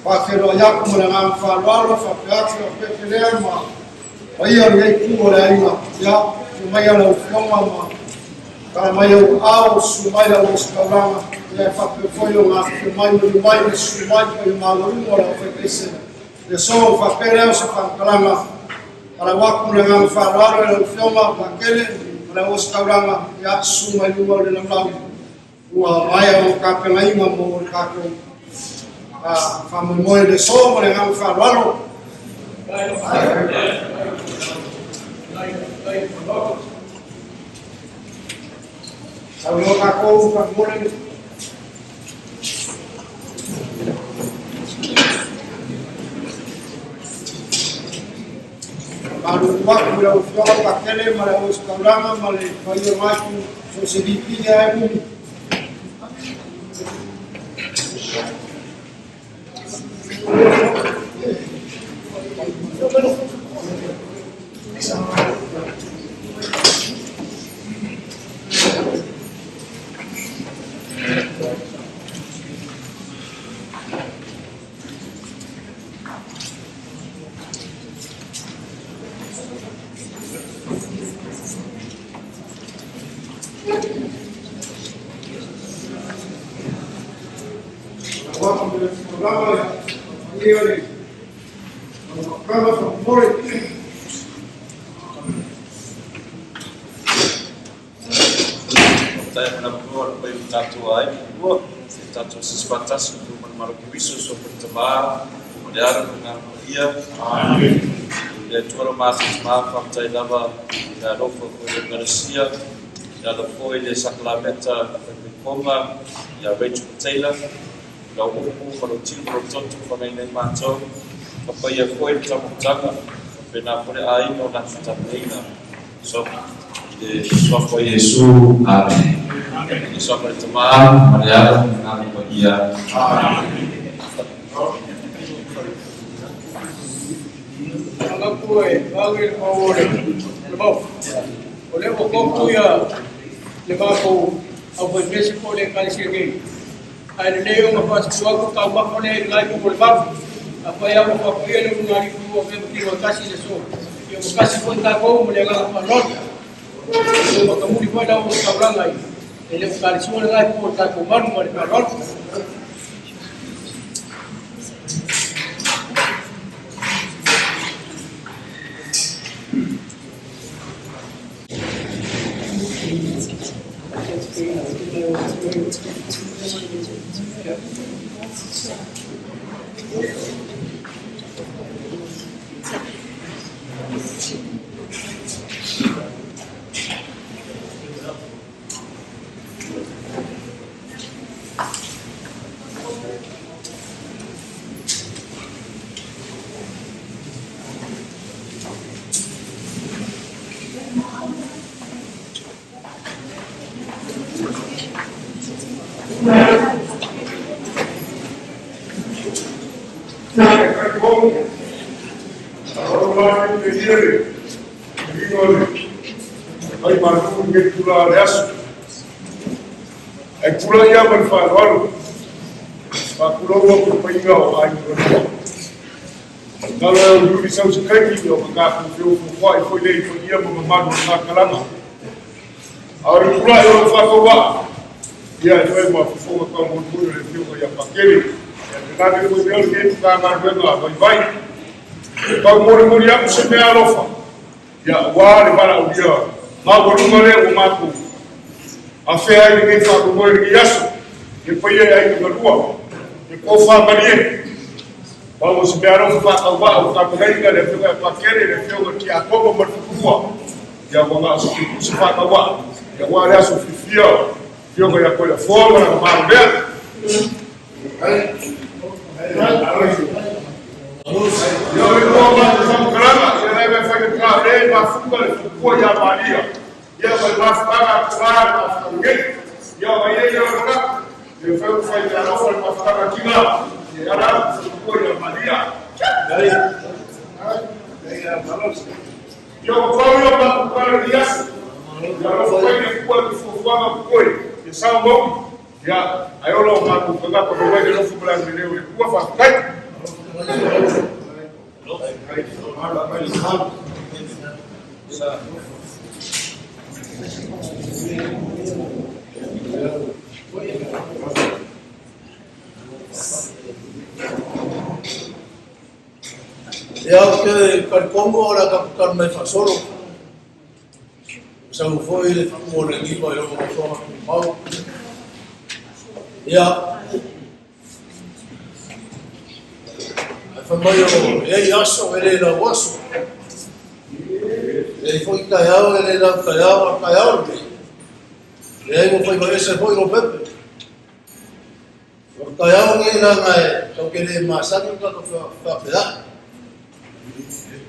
Pa ke ro ya ko na ngam fa lo fa peatro pe le ma. Ai o le ku le ai ma ya mai ala o floma ma. Ka mai o au su mai la o skavama le fa pe foi o ma ke mai no mai su mai ko ma lo mo la foi pese. Le so fa pere o sa fa kalama. Para wa ko na ngam fa lo le floma pa kele para os kauranga ya suma luma le lamau ua mai o ka pengai ma mo ka ko fa Moimoi de so mo le ngam fa walo sa mo ka ko ka mo le baru waktu dah usia pakai le malah us kauranga malah kaya waktu so sedikit ya ibu. Tanto se espantasse por uma maravilhosa sobre o trabalho, olhar para a Maria, e tua massa de mar, para ir lá, e a roupa foi a Eucharistia, e a foi de sacramenta, e coma, e a Racheal Taylor, e a roupa para o tio, para o tonto, para ir em matou, para ir a foi de Tamutanga, para ir a por aí, não na Futamina, só de sua foi Jesus, amém. E só para tomar, Maria, na Maria. Ele Eucharist lá por cá com mano marcarol. a fé aí ninguém fala com o que isso, depois aí que merua, e qual fala Maria, vamos ver o o tabuleiro ele fica para querer ele fica aqui a todo merua, e agora se faz agora, e agora é sofria, fica já com a forma na mão dela. ma sa grana, ia vai fai ka re ma fuka le fukua ia Maria. Ia vai mafutanga kuara mafutanga. Ia vai ia ka. Ia fai ka no fai mafutanga kinga. Ia ra fukua ia Maria. Dai. Dai malos. Yo Paulo pa kuara dias. Ya ro fai ke kuara fukua ma koi. Ia sa mo. Ya, ayo lo ma kuka ko vai ke no fukula mileu. Kua fa kai. Ya que Congo ora ka mai fa solo. Sa foi le mo le ni mo lo so mau. Ya. Famboyo e aso ele la waso. Ele foi caiao ele la caiao. Ele mo foi vai ser foi no pepe. O caiao ele la ngai, to que ele masaki ka to fa peda.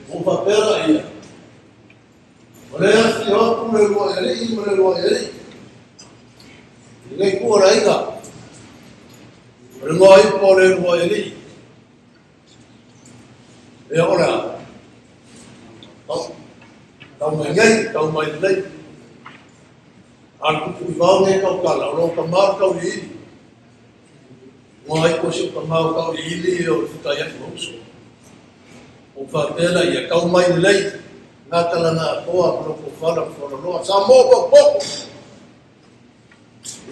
O papel aí. Olha se o como ele. Ele cura aí ga. Ele vai por ele. E ora, tau mai nei, al Tupuivao ne kau kala, o ka mau kau ili. Ngoi ko si ka mau kau ili o futai atu hauso. O whakela ia kau mai nei, ngā kala ngā toa kuro ko whala whanaloa, Samoa poko.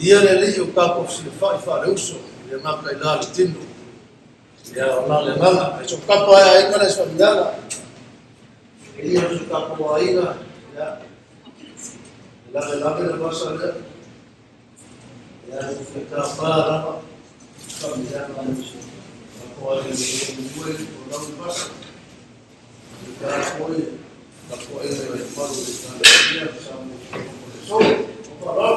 Ia le li o kako si le whai whaneuso, ia ngā kai nā le tinu. Ya ona manga, eso kapo ai kana eso ndala. Ia eso kapo ai na, ya. La pasa ya. Ya se para. Familiar na eso. Kapo ai ni muy por la pasa. Kapo ai le paro de esta ya estamos eso. Para.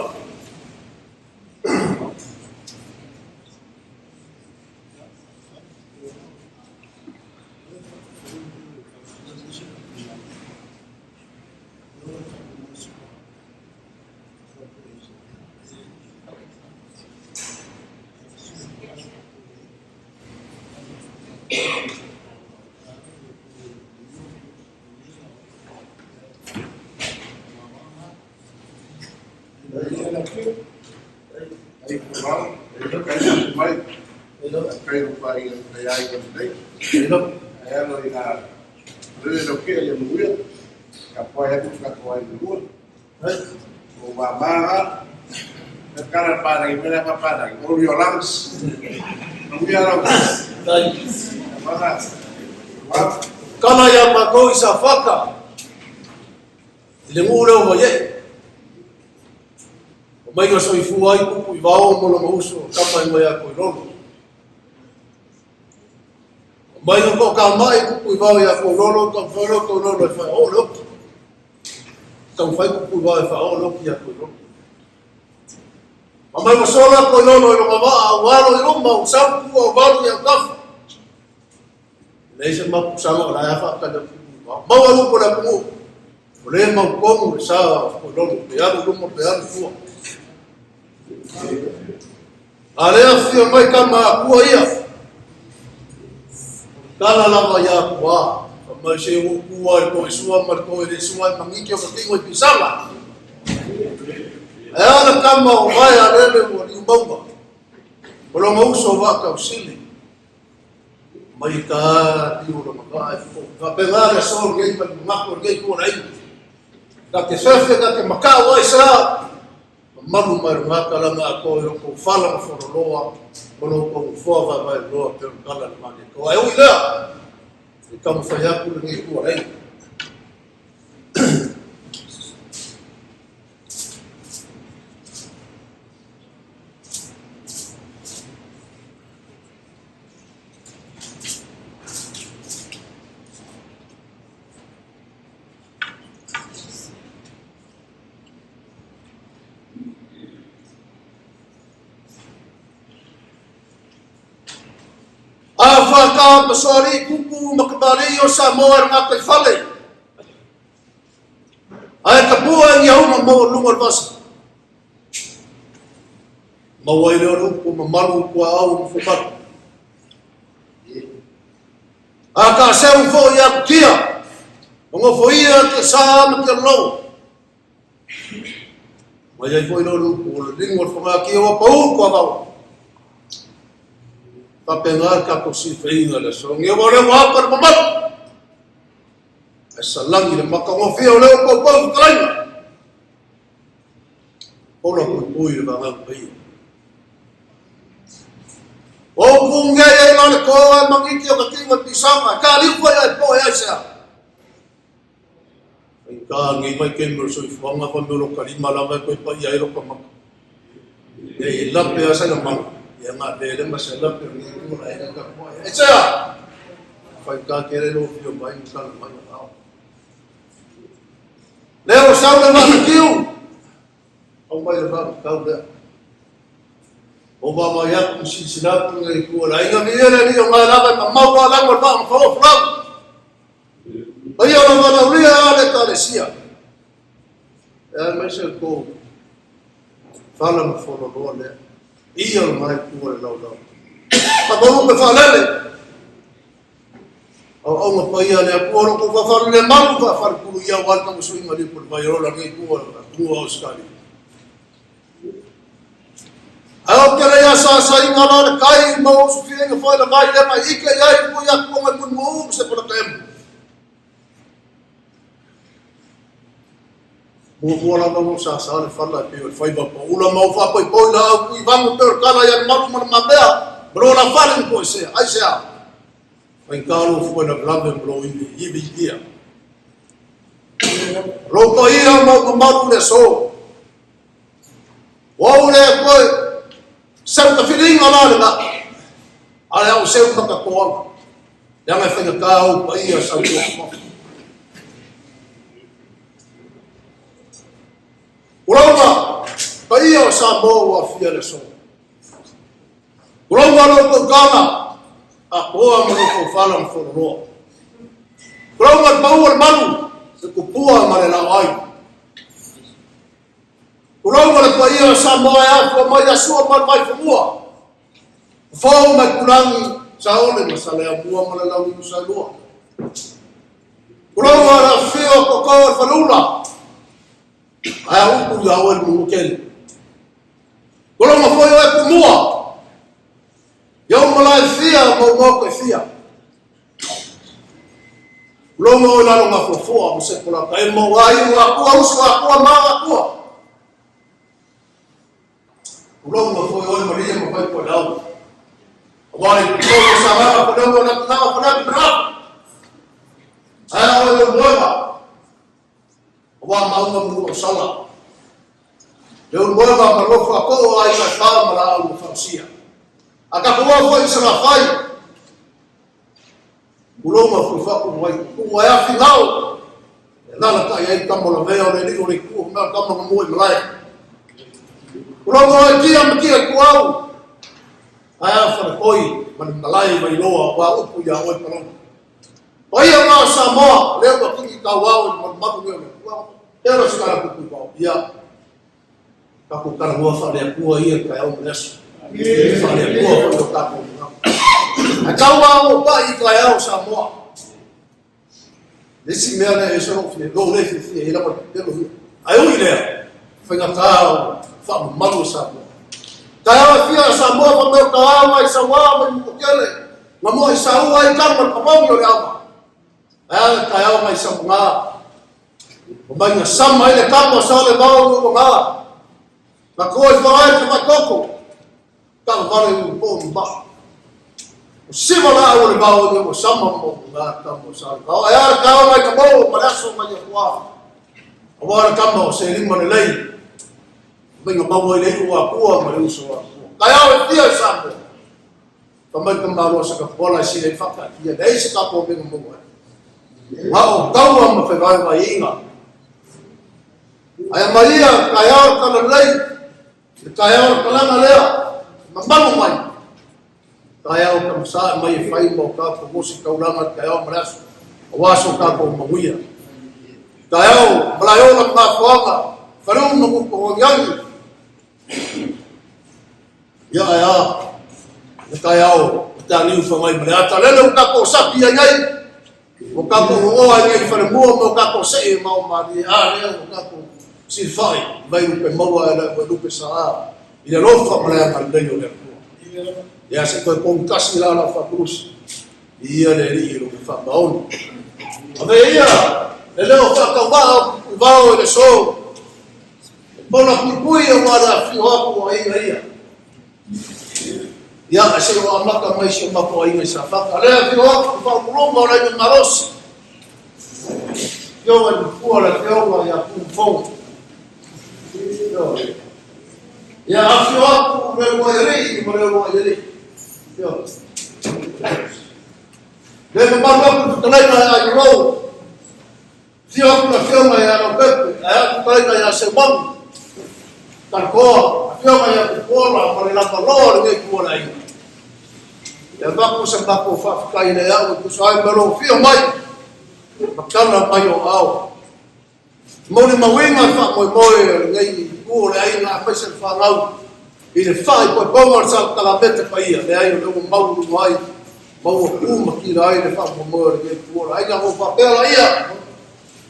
Kana ya makoi sa faka. Ile mure o ye. O mai so i fu ai Tupuivao mo lo uso kama mo ya ko lolo. O mai ko ka mai Tupuivao ya ko lolo ka foro ko lolo fa o lo. Ka fai Tupuivao fa o lo ya ko lolo. O mai mo sola ko lolo lo ma walo lo ma usam ku o walo ya ka. Leisa ma pusama la ya fa ka da ma walu ko la ku o le ma ko mo sa ko lolo pe ya lo mo pe ya ku ale afio mai kama ku ia kala lava ya kwa mai se mo ku ai ko sua mar ko le sua mangi ke ko tingo pisama ala kama o vai ale mo ni bomba lo mo so va ka usili mai ka ti o ma ka pegare sol ge pa ma ko ge ko rai ka te sefe ka te makao ai sa malu mai ngaka la nga ko ro ko fala fo loa ko no ko fo va vai loa pe kala ma ke ko ai ila e ka mo fa ya ku ni ko rai ngā pasori kuku makabari o Samoa ngā kai whale. Ai ka pua ngi au ma mo lunga vasa. Ma wai leo lupu ma maru kua au mfumaru. A ka seu fo ia kia. Ongo fo ia te sa ma te lau. Ma iai fo ilo lupu o le ringo whanga kia wa pau kua vau. Pa pengar ka ko si feinga le so. Ngia wa le wapar ma maru. Esa langi le maka ngofia o leo pau pau kalaina. Ola pui le vanga pai. O kunga e lana koa mangiti o katinga pisama. Ka lipo ya po ya sa. Ka ngi mai kember so ifanga pa melo kalima lava ko pa ya ro pa maka. E lape asa na maka. Ya nga dele mas lape ni ko la ina ka po ya. Sa. Fa ka kere lo fio mai ka mai na. Leo sa na ma kiu. O mai le kau da. O ba ma ya ku si sina ku ngai ku la ina ni ni o mai la ka mau la la ma fo fo. Ai o ma na ria le ta le sia. Ya mai se ko. Fala mo fo no le. I o mai ku le la. Pa mo me fa le. O ma pa ia le ku ro ku fa le ma ku fa ku ia wa ka mo sui ma le por vai ro la ngai ku o skali. Ao kere ya sa inga na kai mo su fienga foi la vai le mai ike ya ku ya ku ngai mo se por tempo. Mo la mo sa le falla pe o Faiga Paula mo fa poi la ku vamos per kala ya malu ma bea bro la falen ko se ai se a vai kalo foi na blave bro in i dia ro ko ia mo malu le so o le ko Santa Filinga la ala o seu ka ko ya me fa ka o pa ia sa ko Uroma, paia o Samoa fia le so. Uroma no ko gana, a poa mo ko fala mo foro. Uroma paua manu, se ko pua ma le lawai. Uroma le paia o Samoa a ko mai a sua ma mai fua. Fo ma kulangi sa ole ma sale a pua ma le lawi sa lua. Uroma la fia ko ko falula. Ai o ya o mo ken. Kolo mo foi o ku mua. Yo mo la fia mo ko fia. Lo mo la no fo fo mo se pola kai mo ai mo ku au sa ku ma ku. Lo mo foi o mo ria mo foi ko la. Wai ko sa ma ko lo na na ko na bra. Ai o mo ba. Wa mau mo sala. Leo mo ba ma lo fa ko ai ka ta ma la o fa sia. Aka ko wa isa na fai. Ulo ma ko fa ko wai ku wa ya final. Na la ta ya ta mo la veo le ni ko ni ku ma ka mo mo mai. Ulo mo ki am ki ku au. Ai fa ko i ma malai mai lo wa u ku ya o pa lo. Oi ma Samoa, leo ko ki ka wa o ma ku ni. Pero sekarang aku kau dia, aku kan gua fale aku ia kaya umles, fale aku untuk aku. Kau mau apa iklayau Samoa? Desi mereka esok ni, lo le fi ila ko delu. Ayo ile, fenga kau, fam malu Samoa. Kaya fi Samoa ko me kau mai Samoa me kele. Ngamo Samoa ai kan mo pamong yo apa. Kaya mai Samoa. Banyak sama ile kama sale bao no nga. Na ko vai ka koko. Ka vale un po ba. Sima la o bao no sama mo nga ka mo sale. Ai ka mai ka bo malaso mai kwa. Awara kama se limba le lei. Banyak bao ile kwa kwa mai uso. Kaya dia sampe. Kamai kama lo sa ka bola si le fakta. Dia dai se ka po ben mo. Wow, kau am fe vai inga. Ay Maria kaya kana lei kaya kana lea mambalu mai Kaya o kamsa mai fai mo ka ko musi kaulanga kaya o maraso. Awaso ka ko mamuia. Kaya o malayo na mga fuanga. Faru mo ko yang. Ya. Kaya o tani u famai malata lelo ka ko sapi ai. O ka ko o ai fa mo ka ko se mau mari ale o ka ko sifai vai u pe mau ala ko pe sa. Ina lofa malaya kaldenyo le. Ya se ko con casi la fa cruz. Ia le ri lo fa baon. Ave ia le leo fa ka va le so. Bona pupui o mara fi ho ai ia. Ya se o amaka mai se mako ai sa fa ka le fi ho fa kulonga o le maros. Yo en fuora que o ya pum fo. Ya fi ho le mo iri. Yo. Deve marcar por também na Euro. Se eu não filma ya no Pepe, aí vai na Samoa. Tarco, filma ya por lá, para lá para lá, ninguém por aí. Ya vamos sampai ko fa kai na ya, ko sai pero filma. Makana pa yo ao. Moni mawinga fa Moimoi, ninguém por aí na pesa fa ngau. Ele faz com como essa talamete paia, né? Aí eu mau no mai, mau uma que lá ele faz com mor que por aí já vou papel aí,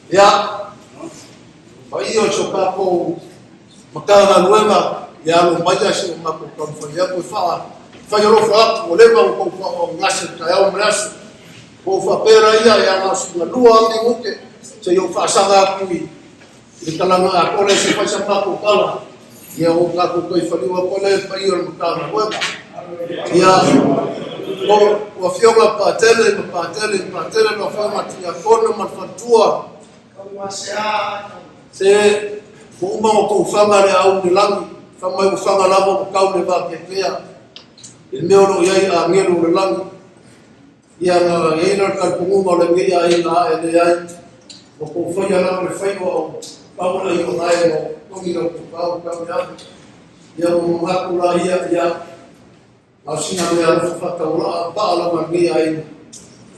já. Aí eu chocar com macara nueva, já não vai já se uma com foi já foi falar. Faz eu falar, vou levar com ngasse caiu braço. Vou papel aí já nós na lua ali o que se eu faço aqui. Ele tá lá agora se faz a papo cala. Ya o ka ko toi fali wa pole pa yo mo ka wa ya o fionga pa tele no fa ma tia kono ma fatua se ko ma ko fa ma le au ni lang fa ma ko fa ma la mo ka le ba ke ya il me lo ya a ngelo le lang ya na ye no ka ko mo le ngi ya ina ele ya ko fa ya la le fa yo Paula yo ai Komiro Tupuivao kau ya mengaku ya asina ya fata ula Paula mangi ai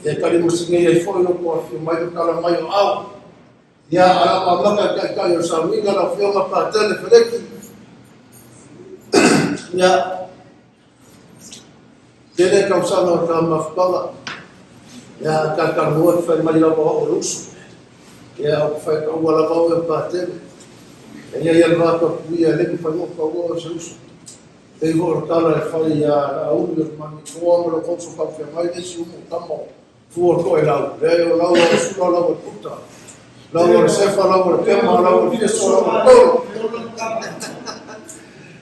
ya kali musinga ya foi no ko fi mai kala mai au ya ala maka ka yo saminga na fi ma patele feleki ya dele causando ka mafkala ya ka mo fa mai la bo rusu ya fa ka wala bo patele. E aí ele vai para o dia, ele foi um favor, Jesus. Ele voltar a fazer a única manicômio, o curso para enfermar, e esse tamo voltou lá. Veio lá o sul, lá o puta. Lá o cefa, lá o tema, lá o fiesto, lá o tolo.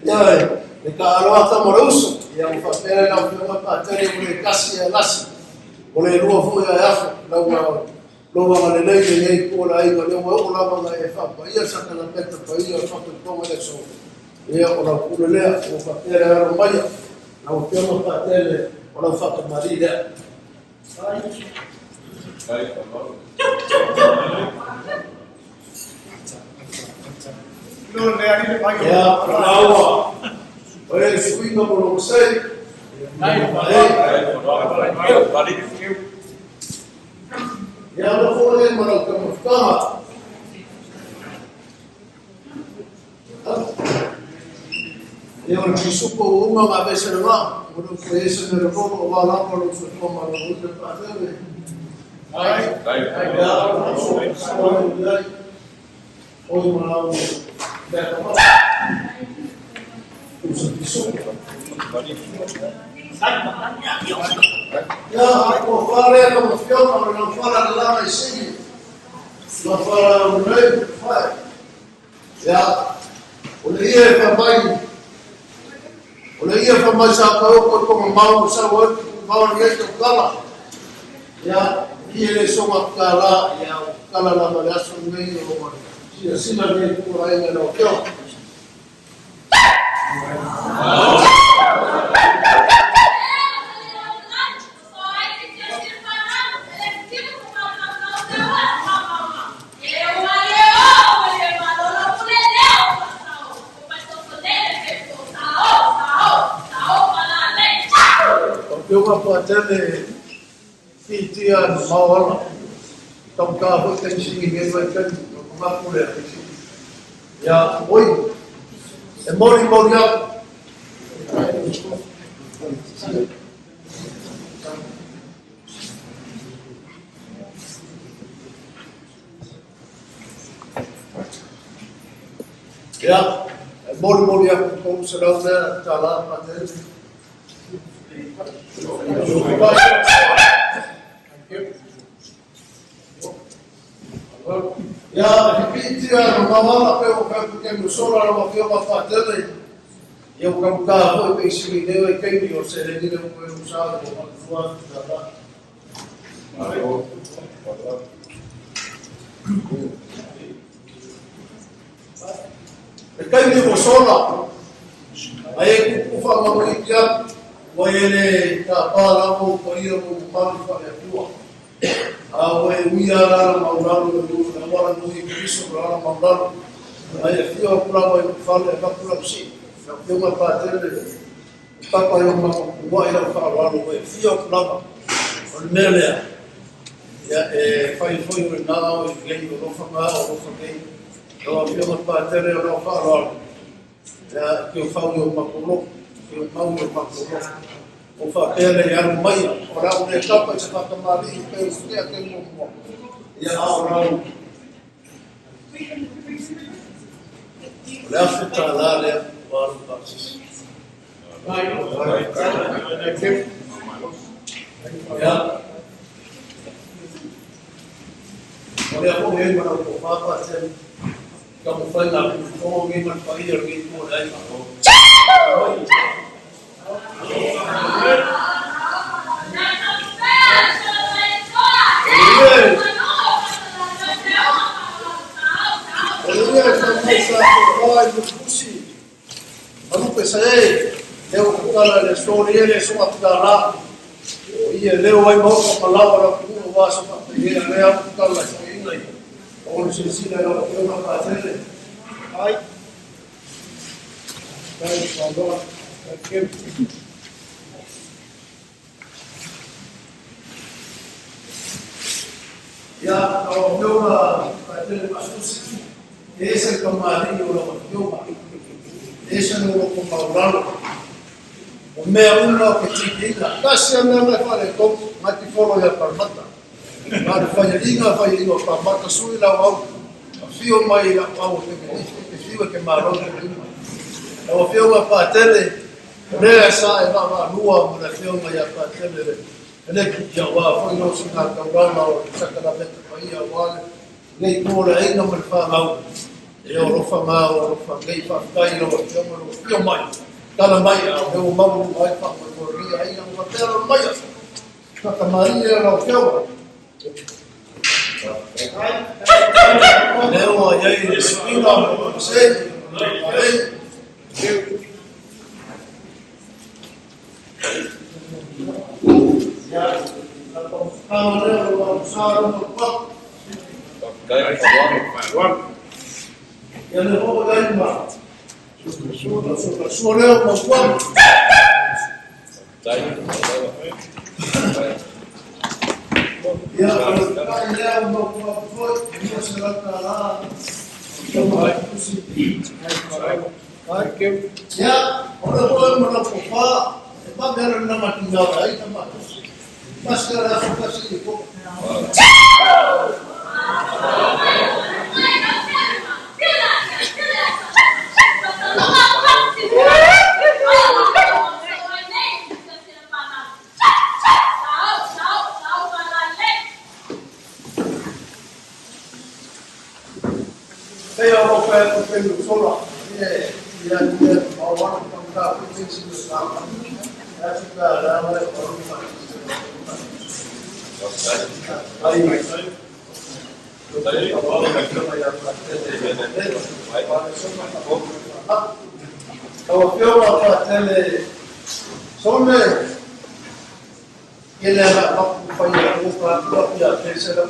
E aí, ele calou até moroso. E aí, o papel lá o para ter ele casi a lasi. O le rua foi a yafa, lá o Logo a lei que nem por aí, mas eu vou lá para a FAP. Aí essa que na peta para aí, eu faço como é só. E eu lá por lá, o papel era o maio. Não temos papel, ou faço marilha. Não é ali para aí. É, não. Olha, se cuida por você. Ya no fue el malo que nos toma. Yo no supo una vez en la, uno que es en el robo va la por los toma los de padre. Ay, hoy malo de tomar. Ya, por fare como fiona, non fare la mai sini. Non fare un lei, fai. Ya, o le ia fa mai. O le ia fa mai sa ka o como mau sa o mau le to kala. Ya, ile so ma kala, ya kala la ma so nei o ma. Si sina ne ku ai ne no kyo. fiunga patele fitia mawala. Tamka ho tensi nge vai kan makule. Ya oi. E mori ya. Ya, mori ya kung sarang na tala patel. Ya, pitia mawala pero kan musora na mafio patel. Eu kam ka ho pe sini ne kai ni o se ni ne ko usado ko fuan da. Ayo. Kai ni mo sola. Ai ku fa ma mo kia o ele ka pala mo ko ia mo pa fa ya tua. A o e wi ara ma ura no na wala no i kristo ra ma ura. Ai fio pra mo fa le ka pula si. Eu uma patele papa eu uma boa eu falo no fio plava o mele ya foi o nada o ganho do fama o foi eu fio uma patele eu falo ya que eu falo uma colo eu falo uma colo o fatele ya no meio ora o etapa se fa tomar ali eu sei aquele mo ya ora la fita lá né ya. Olha como ele vai ocupar fazendo como foi lá como ele vai fazer aqui por aí. Vamos pensar eu kutala le story ele so atala ia leo ai mo palavra ku wa so pa ia leo kutala se inai o se sina no que uma fazer ai dai quando aqui ya o meu fazer mas esse camarinho o meu esse no com Paula o meu não que tinha casi não me fale com mati folo ya parmata mas faz liga parmata sui lá o fio mai lá o fio que Maronite o fio uma patele nessa é uma lua na fio mai a patele ele que já foi no sinal da Paula o sacramento aí agora nem por aí não me fala eu não falo gay fa kai no eu mai cada mai eu mau vai fa por aí não vai ter mai tá marinha não quero eu aí espina você aí já não eu usar no ele vou dar uma sua leu uma quanto ya leu uma quanto você vai lá eu vai ya ora vou uma fofa para ver na máquina aí também mas que era só assim eu vou fazer o pelo solar dia ao ano para fazer isso lá acho que lá vai aí o fiume patele sono ele era para fazer o para própria terceira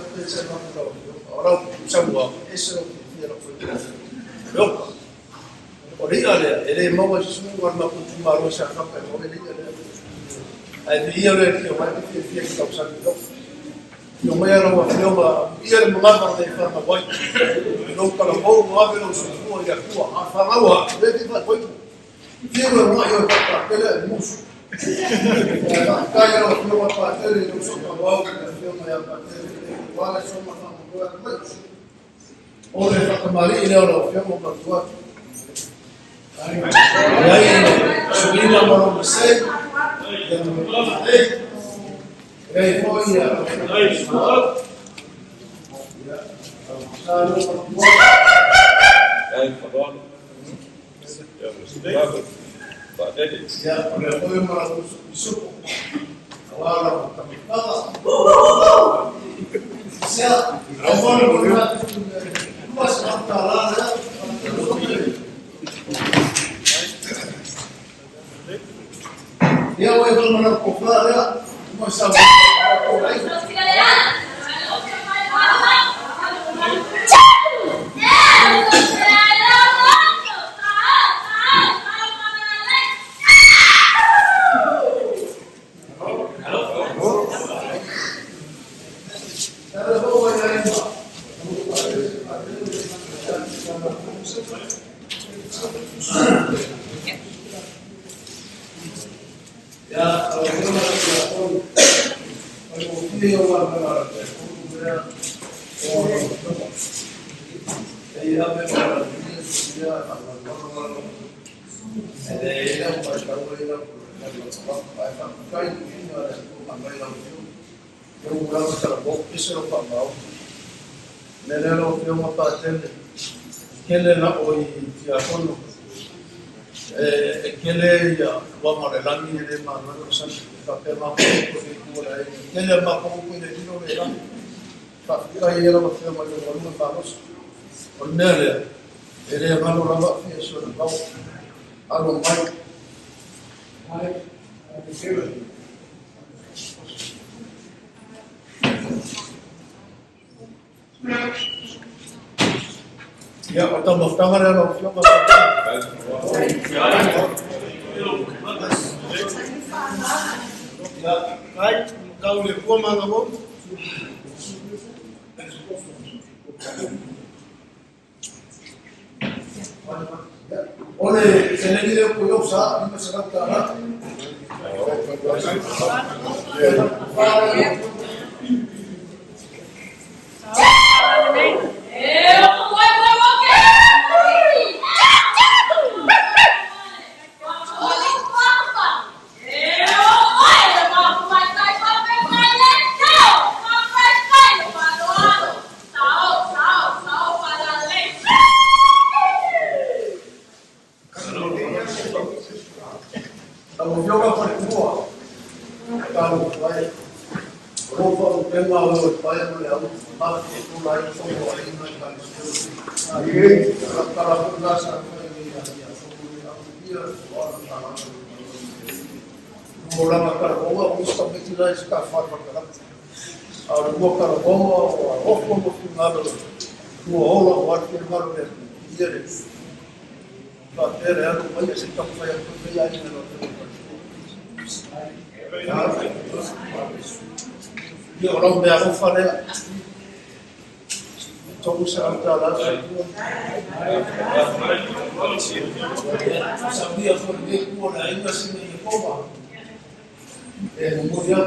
ora Samoa esse não era foi eu olha ele mau Jesus guarda com o maro essa capa ele ai ia le ki wa ki ki ka sa ki no mai era wa fioma ia le mama de fa ma boy no ka lo mo mo ave no su fu ia ku a fa ma wa le ti fa boy ki no mo io pa ka le musu ka ia no fioma pa te no su ka wa ka fioma ia pa te wa le so ma fa mo ko o le fa ka mari le o fioma pa tua ai subina mo no sei Hey, boy, yeah. Nice. Hey, pardon. Ya, oleh boy malah busuk. Awal kami siap. Awal kita mas antara dia way kalau kopla ya. Masa kele na oi tia kono kele ya wa mare langi de ma no san ka pe ma ko ko la kele ma ko ko de no le la fa ka ye la fa ma le no pa nos onele ere ma no la fa so na ba alo mai ya, estamos cámara de opción hay cable coma no ole se le quiere puedo usar no se va a estar orang dia aku pada coba serangka lah sambil aku pergi keluar ini masih menyekolah kemudian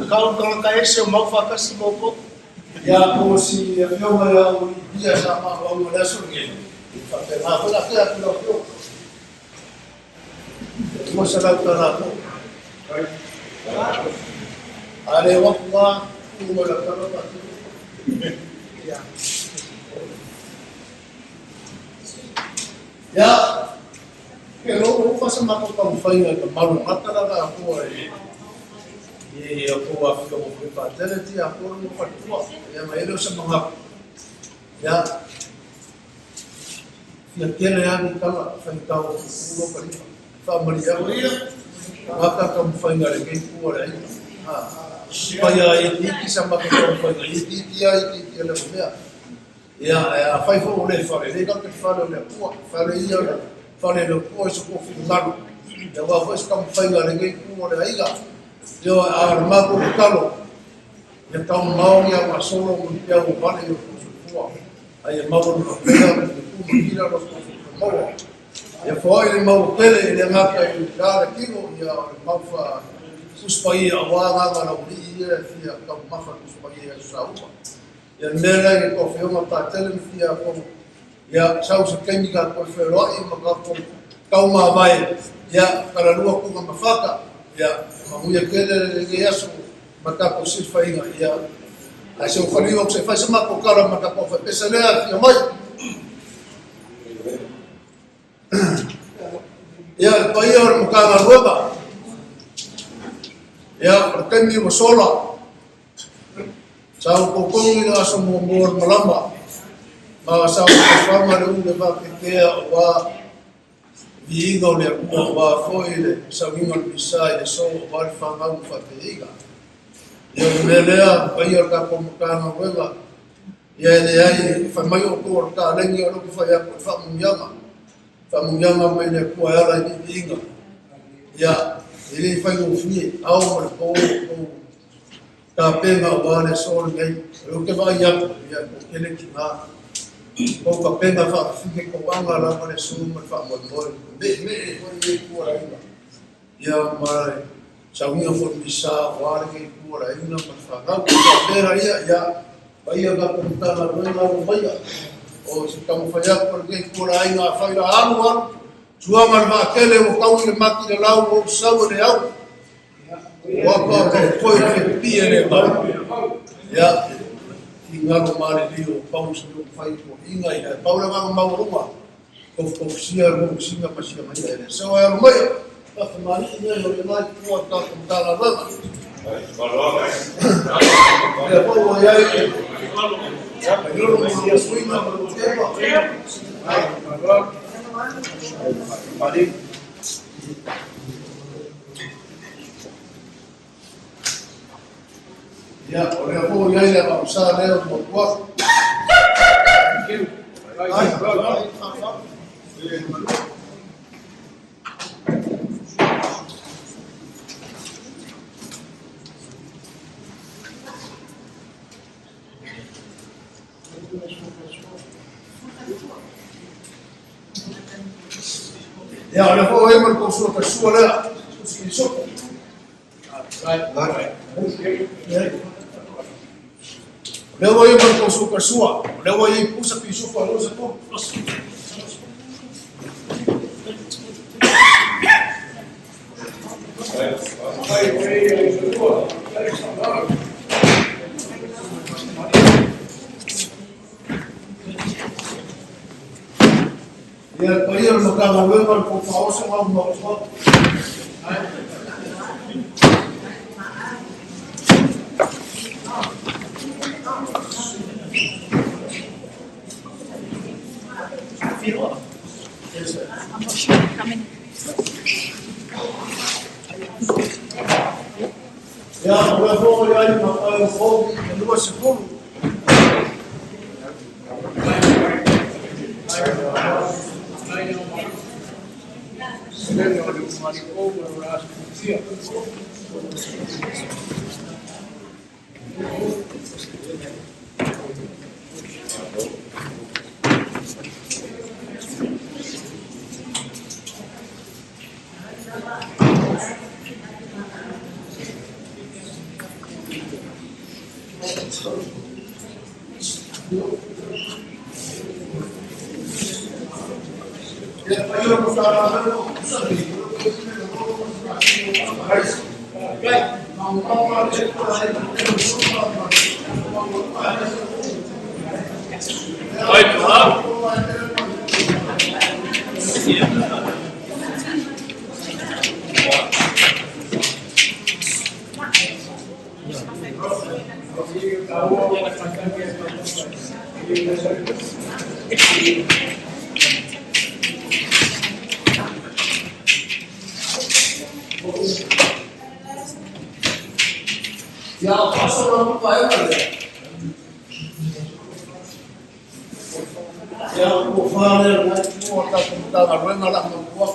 kalau kalau kayak semua fakas semua ya como si eu ia o dia sama o mulher sungue pakai apa lah tu aku masalah tanah ada waktu umur berapa ya Ya, kalau fasa mako kang Faiga ka Maronite talaga ako ay ako ako mo fatality ako mo patwa. Ya mailo sa mga ya kena yang kala fantau ulo kali fa maria maka kang Faiga lagi ko ay supaya ini sama kang Faiga ini dia la dia ya fai fo le fa le ka fa le ko fa le ia fale lo ko so ko finalo ya wa fo ska Faiga lagi ko le aiga yo arma ko talo ya ta mau ya ma solo mo ya ko vale yo ko ai ma ko no pega ko mira lo ko mo ya fo ile mau tele ile ngaka i dala kilo ya mau fa suspai awa nga na uri ya fia ka ma fa suspai ya saua ya nela ko fio ma ta tele fia ko ya sau se kemika ko fero i ma ko kauma vai ya para lua ko ma faka ya mamuya kele le yaso mata ko si Faiga ya aso fali o se fa sama ko kala mata ko fa pesale ya mai ya payor mukanga roba ya pertemi mo sola sau ko kongi na so mo malamba ma sau ko fama le unde va ke wa vigo le ko wa foile sau inga pisai de so wa fanga mo Faiga ya melea payor ka ko mukanga roba ya le ai fa mayo ko ta lengi o ko fa ya ko fa Famunyama mene kwa yala ni inga ya ile fai ufie au mo ta penga wale so ngai lo ke ba ya ko kele kina ko ka penga fa fike ko wanga la mane so mo fa mo me ko ni ko la inga ya mare saunga fo bisa wale ke ko la inga mo fa ka pera ya vai ga ko ta la no vai o se kamu faya por que por aí na faira anual sua marva kele o kau le maki le lau o sau le au o pa ke foi que pia le ba ya ingalo male dio pau se o fai ko inga ia Paula va ma ruma ko sia ro singa pa sia mai ele so é mai pa mali ia lo le mai ko ta la ba ya po ya ya pero no me fui na problema vale ya ora po ya ile ba usar leo por cuatro ya ora po e mar ko so ka so la so right le voy mar ko so ka so le voy pusa piso pa lo se to ya pair makanga luego por favor se va un poco I'm not sure how many. ya luego ya hay un hobby luego se come Ya, pasó la culpa a él. Ya, por favor, no está la rueda la culpa.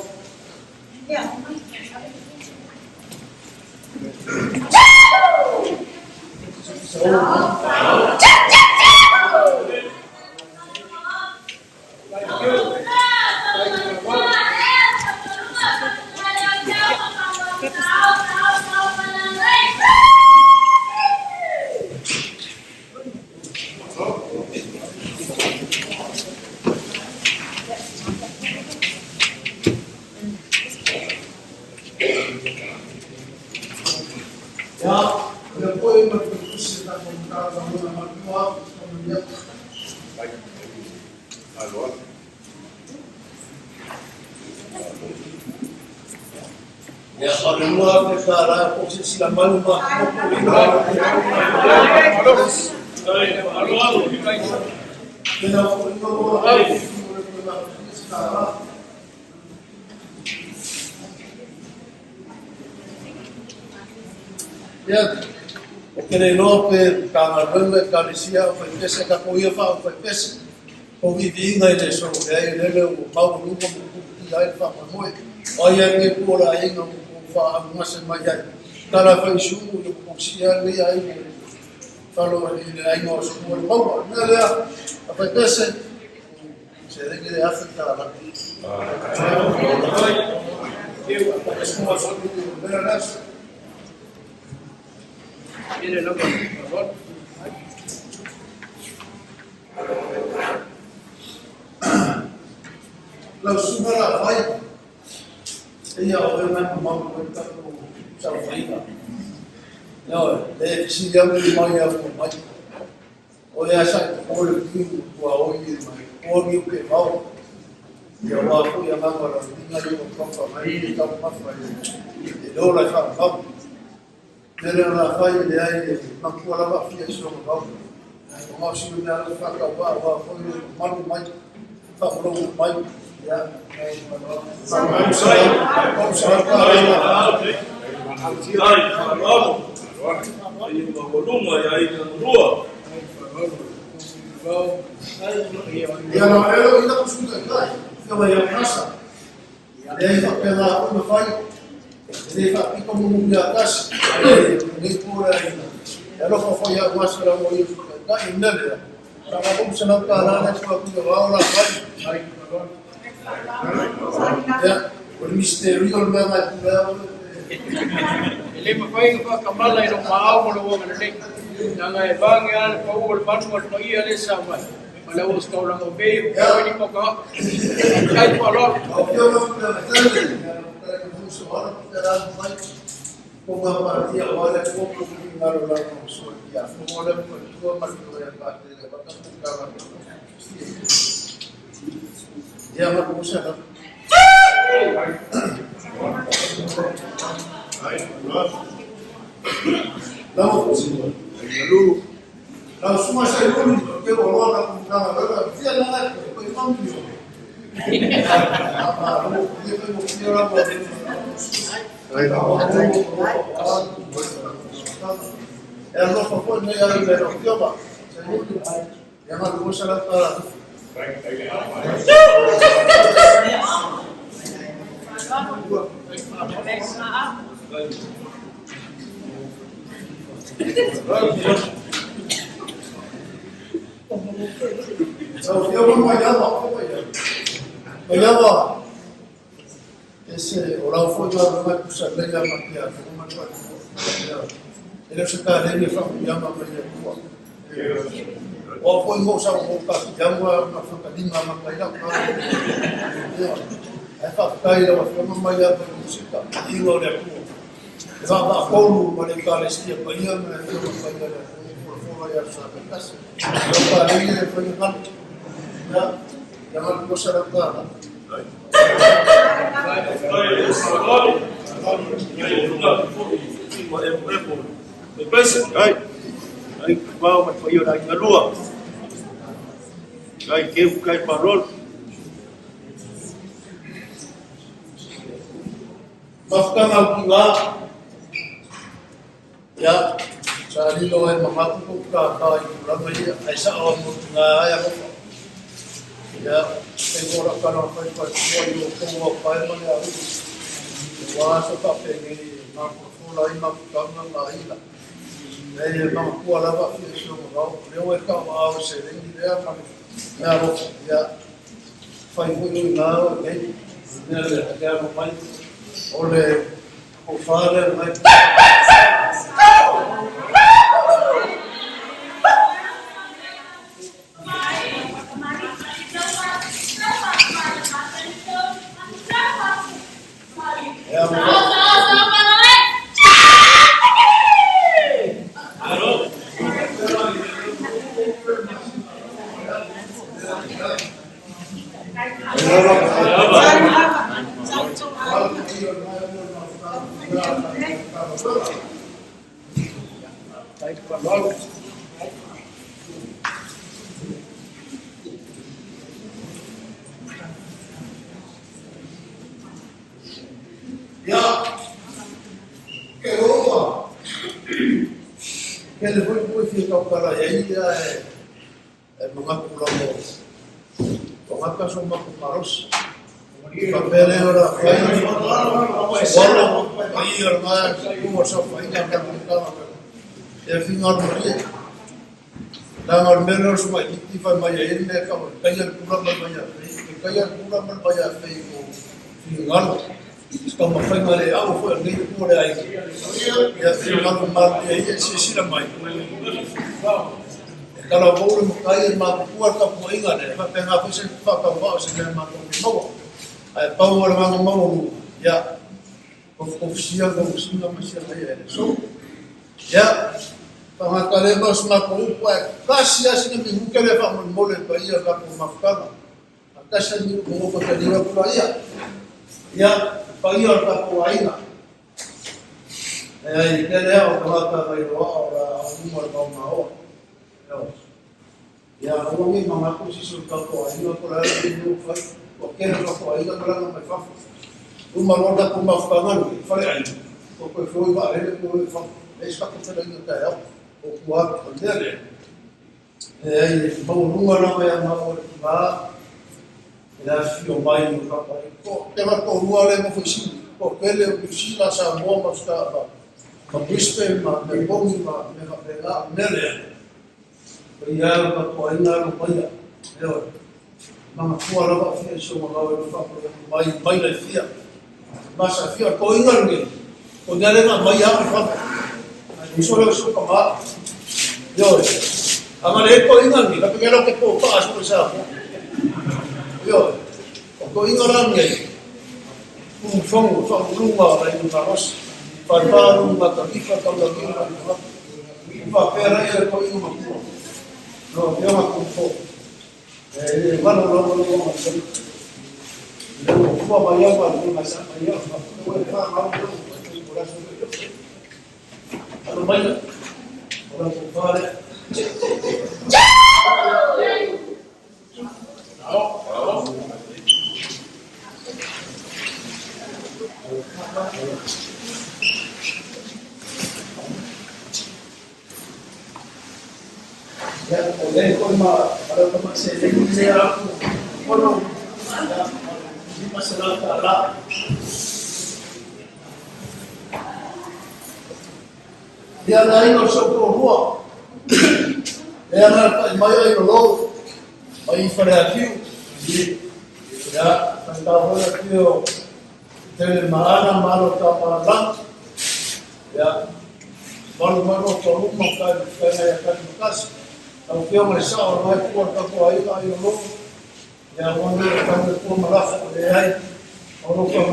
Kene no pe kanga runga kalisia o pese ka ko ia fa o pese o vivi ngai le so ai le o mau lu ko ti ai fa moi o ia ke ko la ai no fa a masa mai ai kala fa isu o ko sia le ai fa lo le ai no so mo mo na le a pese se de que afecta la es como son de las Viene loco, por favor. La suma la falla. Ella obviamente mamá cuenta con Faiga. No, de si ya me vaya por más. O ya sabe por el tiempo o hoy o ni que va. Yo va a llamar a la niña de un poco ahí está más falla. Y luego la falla. Nere la fai le ai makua lava fia so ngau. Ngau si me ala fa ka wa foi malu mai. Fa lo mai ya. Ya no elo ina kusuka kai. Kama ya casa. Ya ai fa pela uma fai. Ele faz como um gatas, ele pura ainda. Ela foi a massa da moia, da ainda. Tava como se não parar na sua Tupuivao lá vai. É, o mistério do meu Tupuivao. Ele me foi para Kamala e no Mau no Woman Lake. Nanga e bangan, Paula, Maronite, no ia le sama. Malau os kaulang o veio, eu ni poka. Ai falou. Eu não agora terá mais como a partir agora é como o dinheiro lá no sul e a fome é muito boa mas não é parte de levar para cá e a uma coisa não suma sai muito que o lá com câmera via lá foi muito é não foi nem a melhor que eu vá é uma coisa lá para eu vou olhava esse oral foi lá na puxa legal maquiar uma coisa ele se tá ali fa yama para o foi moça o pa yama na facadinha maquiar é fa cair a forma mais a música e lo de va va como para que estia para yama na para por ya sabe casa lo para ir de foi ya Jangan lupa syaratkan. Depois, ai, vai, mas foi eu daqui na lua. Kai keu kai parol. Mafkanga ukinga. Ya, sa lilo ay mga kukuka ka ikulangay ay sa awang mo nga ay ako. Ya, ay mura ka na kay pagkuha yung kumuha pa yung mga ari. Waso ka pengi mapulay mapkanga maila. Ay mga kuha laba fiso mo. Leo ka maaw sa rin dia pa. Ya, ya. Fai mo yung nga okay. Ya, mo mai. Ole o father mai. Langar meron semua itifan maya ini kamu kayak kurang berbaya, kayak kurang berbaya itu tinggal. Sekarang makai male aku pun ni pun ada ini. Ya tinggal male ini sisi ramai. Kalau boleh makai mak kuat tak boleh ingat. Tapi apa sih fakam Vows yang mak mau. Paula mak mau ya. Ofisial masih ada. So ya. Pangakalemos makuupay kasya sinabi hukale fa mole pa iya ka pumakama kasya ni mo ko tadiwa pa iya ya pa iya ka po aina ay kaya o kamata kayo ora mo ba mao ya o mi mama ko si sulta po aina ko la ni fa o kaya ka po aina ko la no fa uma roda pumakama fa ai ko ko foi ba ele ko fa esta ko tadiwa ka o kuat ondere mau runga na mai mau ba ila fio mai no ka ko te va ko rua le mo fisi ko pele o fisi la Samoa ma sta ba ma bispe ma me bongi ma me ka pega nele ko ia ka ko ina ro pa ia yo ma ko ala ba fio so ma ba fa ko mai le fia ma sa fio ko ina nge ko dale ma mai a fa solo su kama yo amale ko ingan ni tapi kalau ke ko pa asu sa yo ko ingan ni un fong lunga la in paros parparu ma tabifa ka la ni pa pera ya ko ingan ko no yo ma ko fo mano no ma sa no ko ba ya ba ni ma sa ya ma ko pa ma ko por asu ano ba orang kufare ya oleh forma para tomar se de aku kono di masalah Allah dia lain orang tua, dia nak mai ai lo, mai pada kiu, ya tentang orang kiu, dari mana malu tapalang, ya malu kalau makan kena akan bekas, kalau kiu merasa orang mai kuat kalau ai lo, ya orang akan kuat malas ai, orang kau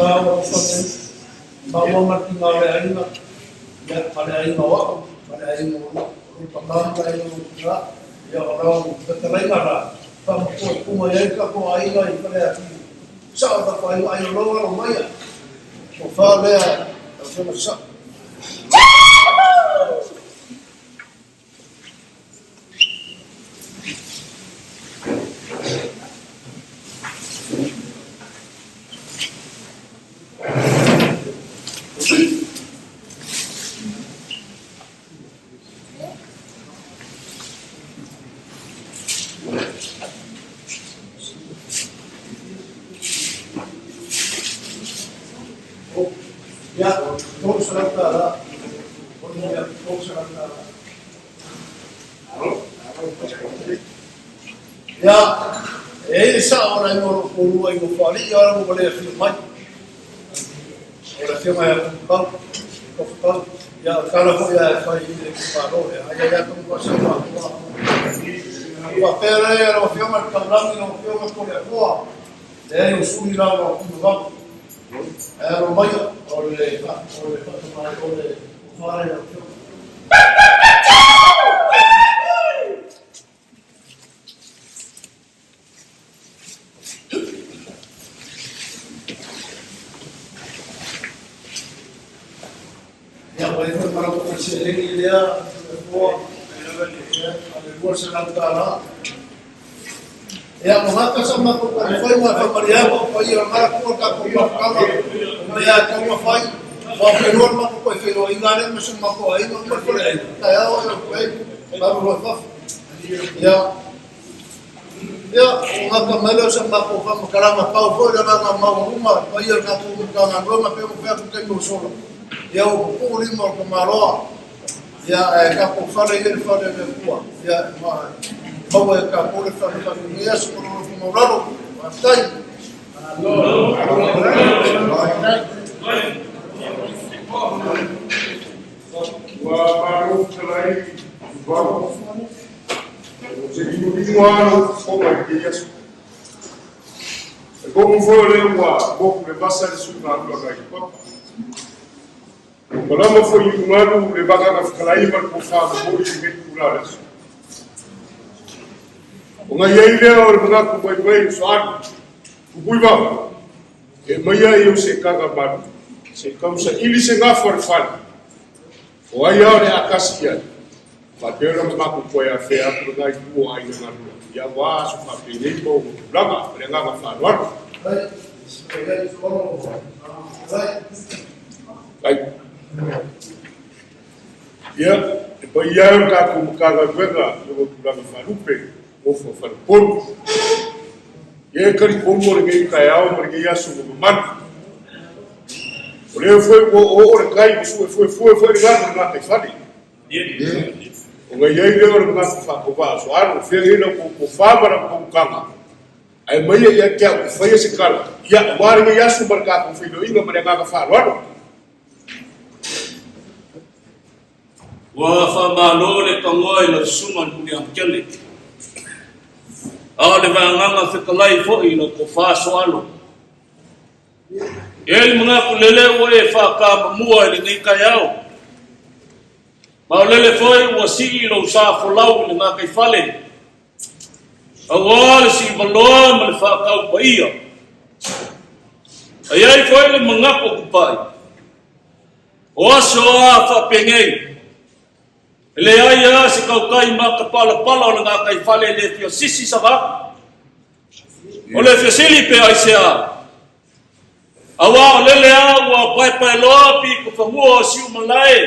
bawa mati ngale ai ya pada hari bawah, pada hari mau pembang pada hari mau ya orang berterai mana, kamu kumai kamu ayah pada hari, saat kamu ayah orang maya, kufar dia, macam macam. Ya, todos se la ya, esa hora yo por ahí no falí, ahora me voy a filmar. Ahora sí me voy ya kalau ko ya fai de paro ya como cosa o pero era o filme al canal no filme por la rua é o subir lá no vamos era o maio ole tomar ole fare o filme ya voy a para o conselheiro ideia a se lançará ya maka sama ko foi uma família ko foi mara ko ka ko kama ya como foi o penor ma ko foi o ingane mas ma ko aí não por aí ya o foi vamos lá ya maka malo sama ko vamos caramba pau foi na mão uma foi na tu na Roma pelo perto tem no solo ya o pulimo ko maro ya kapo fala ile fala ile kwa ya bawa kapo ile fala ile ya sio kwa moralo wasai wa maro trai wa jadi individual como que isso como foi lewa como le passa de sua na Kalau foi humano levar a ficar para posar no bolso de curares. O ngai ele o lugar que vai ver soar. Tupuivao. E mai eu se caga bar. Se causa ele se nga forfal. O ai a casia. Patera ma ko a fe a pro ngai tu ai na rua. Ya wa su pa pini ko blama, renga ka fa war. Ya, bayar ka ku kaga gwega yo ku falupe o fo falpon ye kari pombo ngi kayao porque ya su man ole foi o kai foi ga na te fali o ga ye le or na fa ko va so ar fe le ko fa para ko kama ai mai ya ka foi esse cara ya war ngi ya su barka ko fi do inga mare ga fa lo wa fa malo le tongoi le suman ku yang kele a le vanga fa kalai fo i no ko fa soalo el mga ku lele o e fa ka mua le ngai ka yao ma lele foi o si lo sa fo lau le nga kai fale a wal si balom le fa ka pa ia ai foi le mga ko ku pai o so a fa pengei le aya se kaukai ma ka pala o nga kai fale le fio sisi sava o le fio sili pe ai se a awa le awa pai lo pi ko famu si umalae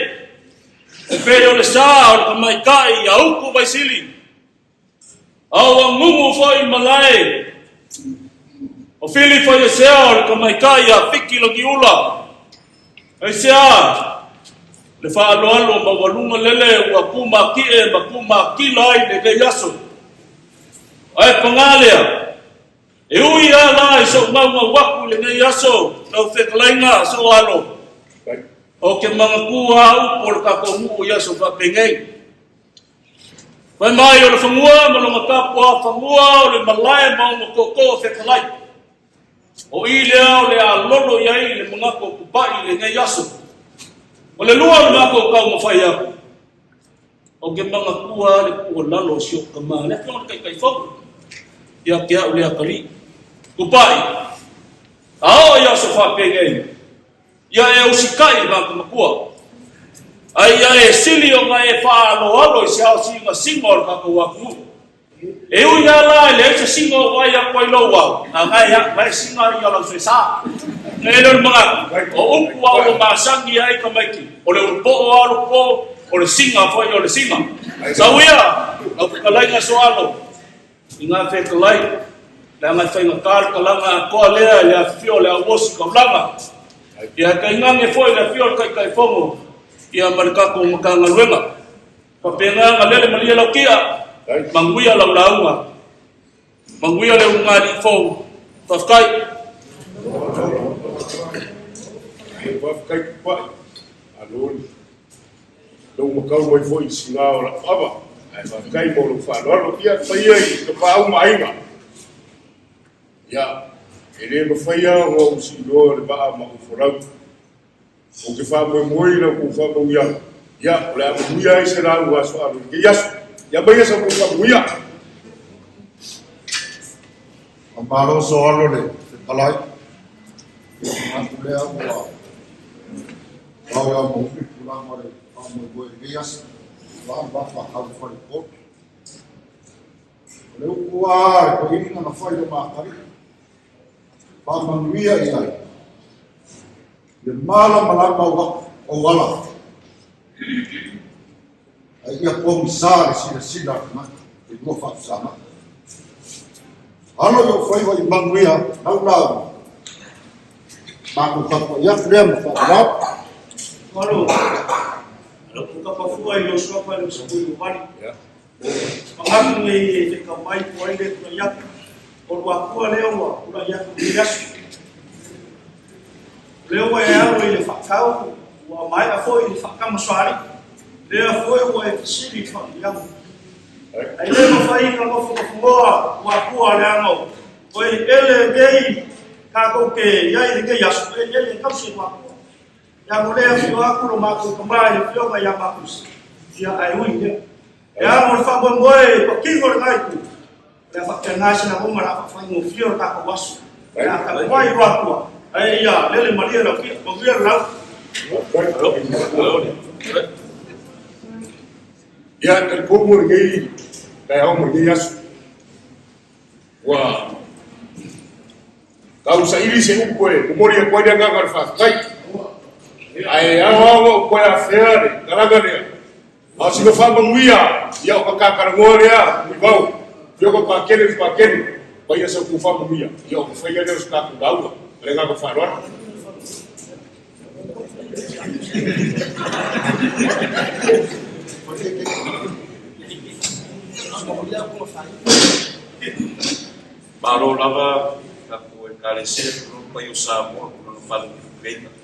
e pe o le sa o mai kai au ku vai sili awa mumu foi malae o fili foi se o mai kai a fiki lo giula ai se a le fa lo ma walunga lele wa kuma ki e ma kuma ki lai de ke yaso ai pangalia e ui ala so ma waku le ne yaso no fe klainga so alo o ke manga kua u por ka ko mu yaso fa pengei fa mai o le famua ma lo ka po famua o le malai ma mo ko fe klai o ile o le alolo yai le manga ko ku pa ile ne yaso o le lua na ko ka mo fai aku o ke manga kua le ko lalo sio ka ma le ko kai fo ya kia o le akali ku pai ao ya so fa pege ya e usikai ba ko kua ai ya e silio nga e fa lo sia si nga singol ka ko aku e u ya la le se singo wa ya ko lo wa nga ya mai singa ya lo se sa nelo mga o upu au masangi ai kamaiki o le po o le singa foi o le singa sawia o kalai nga soalo inga fe kalai la nga fe nga kar kalanga ko le fio le awos ko lama Ia kai ngange foi na fiol kai fongo. Ia marika ko makanga luenga. Papenga ngalele malia laukia. Manguia laulaunga. Manguia le ngadi fo. Tafkai. Tafkai pa. Alon. Lo makau mai foi singa ora aba. Ai tafkai mo lo fa. Lo ia pai ke pa uma ainga. Ya. Ele me faia o singo le ba ma ko forau. O que fa Moimoi na ko fa Moia. Ya, ole a Moia i será o aso a que ya. Ya vai esa ko fa Moia. Ambalo soalo le palai. Aku le aku. Au ya mo fi pula mare, au mo go e vias. Va fa au fa le pot. Le uwa ko ina na fa ile ma kari. Pa manguia ia. Le mala malaka o wala. Ia po misare sila na. E go fa sama. Ano yo foi vai manguia, não dá. Mas o ya crema fa. Alo. Alo ka pa fuai lo so pa lo so ku mari. Ya. Mangaku ni te ka mai ko ile to ya. Por wa ku leo wa ku ya ku ya. Leo wa ya ile fa ka wa mai a foi fa ka maswali. Leo foi wa e sili fa ya. Ai le mo fai ka mo fu wa ku ale no. Oi ele gei ka ko ke ya ile ke ya su ele ka su wa. Ya mulher fio aku rumah aku kembali fio ba ya bagus. Dia ai ui. Ya mo fa bon boy ko kingo ngai ku. Ya fa kenasi na bomba na fa ngo fio ka ko wasu. Ya ka boy aku. Ai ya lele malia la ki mo via la. Ya el como ngai da o mo ngai as. Wa. Kau sa ili se uko e, kumori ko dia ngar fa. Kai. Ai awo ko ya fere kalagane a si fa manguia ya o ka karangore ya Tupuivao yo ko pa kene pa ya sa ku fa manguia yo ko fa ya de ska ku dawa renga ko fa ro Baro lava ka ko kalese ko pa yo Samoa ko no fa Faiga.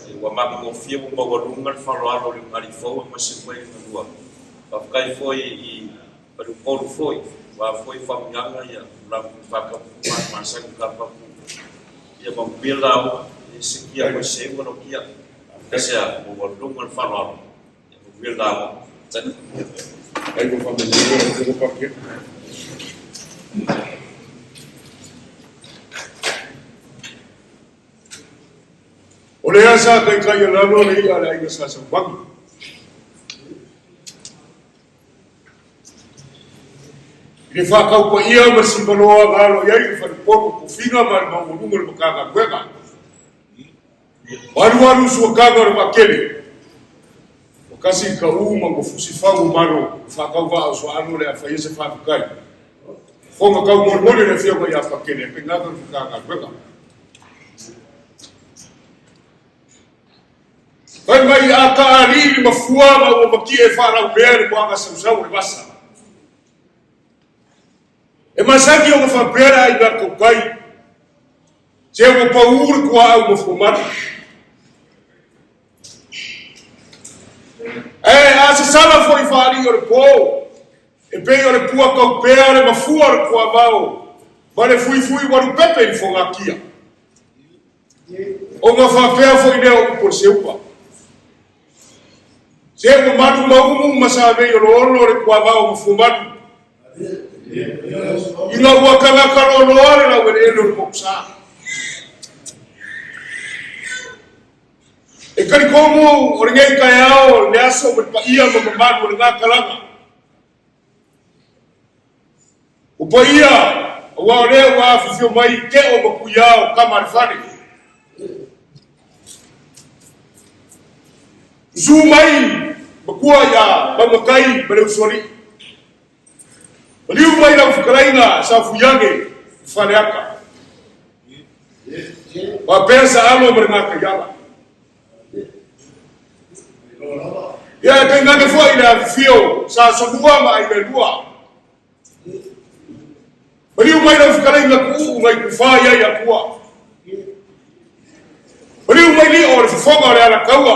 Wa mami mo fia mo bagolunga falo le mari fo ma se foi na rua. Wa kai foi I para o polo foi. Wa foi famiganga ya la fa ka ma sa ka pa. Ya mo bila esse kia mo se mo no kia. Esse a mo bagolunga falo. Ya mo bila. Ai mo fa me ko pa. Oleh asa kai lalo le ala ina sa bang. Ni fa ka ko ia bersibaloa galo ia fa poco ko finga mar ma ngul makaga kwega. Waru su kaga ro bakeli. O kasi ka uma ko fusifangu maro fa ka va so anu le fa yese fa kai. Fo ma ka mo le fio ko ya bakeli pengado ka kwega. Vai mai aka ali mafua o makie fara o bere ko anga sausau le basa. E masaki o fa bera ai ba ko kai. Se o paur ko au mo fumar. Asa sala foi fari o po. E pe o pua ko bere mafua ko amao. Vale fui waru pepe fonga kia. O ma fa pea foi ne por seupa. Se ko manu mau masabe yo lo re kwa va fumatu ina wa kala kala lo re la we lo koksa e kali como orngai kayao Leaso pa ia mo manu nga kalanga o pa ia wa re wa fio mai ke o ko yao kama rifani Zumai bakua ya bamakai berusori. Liu mai na fukarainga sa fuyange fareaka. Wa pensa alo merengaka yala. Ya tengah ke foi da fio sa semua ma ai dua. Beri umai da fikala inga ku ngai ku fa ya kuwa. Beri umai li or foga ora ala kawa.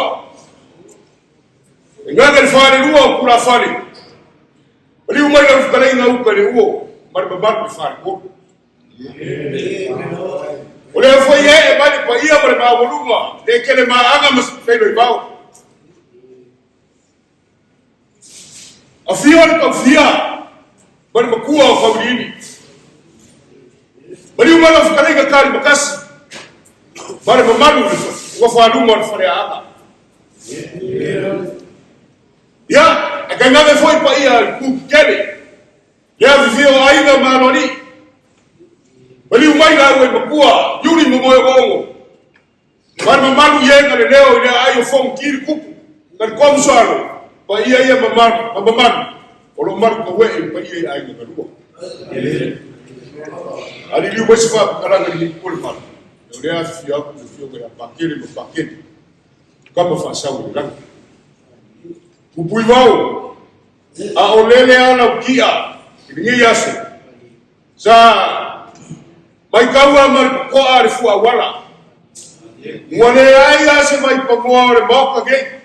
Inga ke fa ni dua kula fali. Beri umai da fikala inga u kale uo mar babar ku fa ko. Ole foi e bali pa ia mar ba voluma de kele ma anga mas Tupuivao. Afia ni kafia bari makua o kawini bari umala fikaringa kari makasi bari mamalu wa faluma o fare aka ya akangave foi pa ia ku kele ya vivio ainda Maronite bari umai la we makua yuri momoe bongo bari mamalu yenga leo ile ayo fom kiri kupu kan komsalo pa ia mamar olo mar ko we pa ia ai na ruo ali liu wesi fa karanga ni kulma le afia ku fio ga pakele kama fa sawu la Tupuivao a olele ana ukia ni yaso sa mai kawa mar ko arifu awala ngone ai ase mai pamore boka ge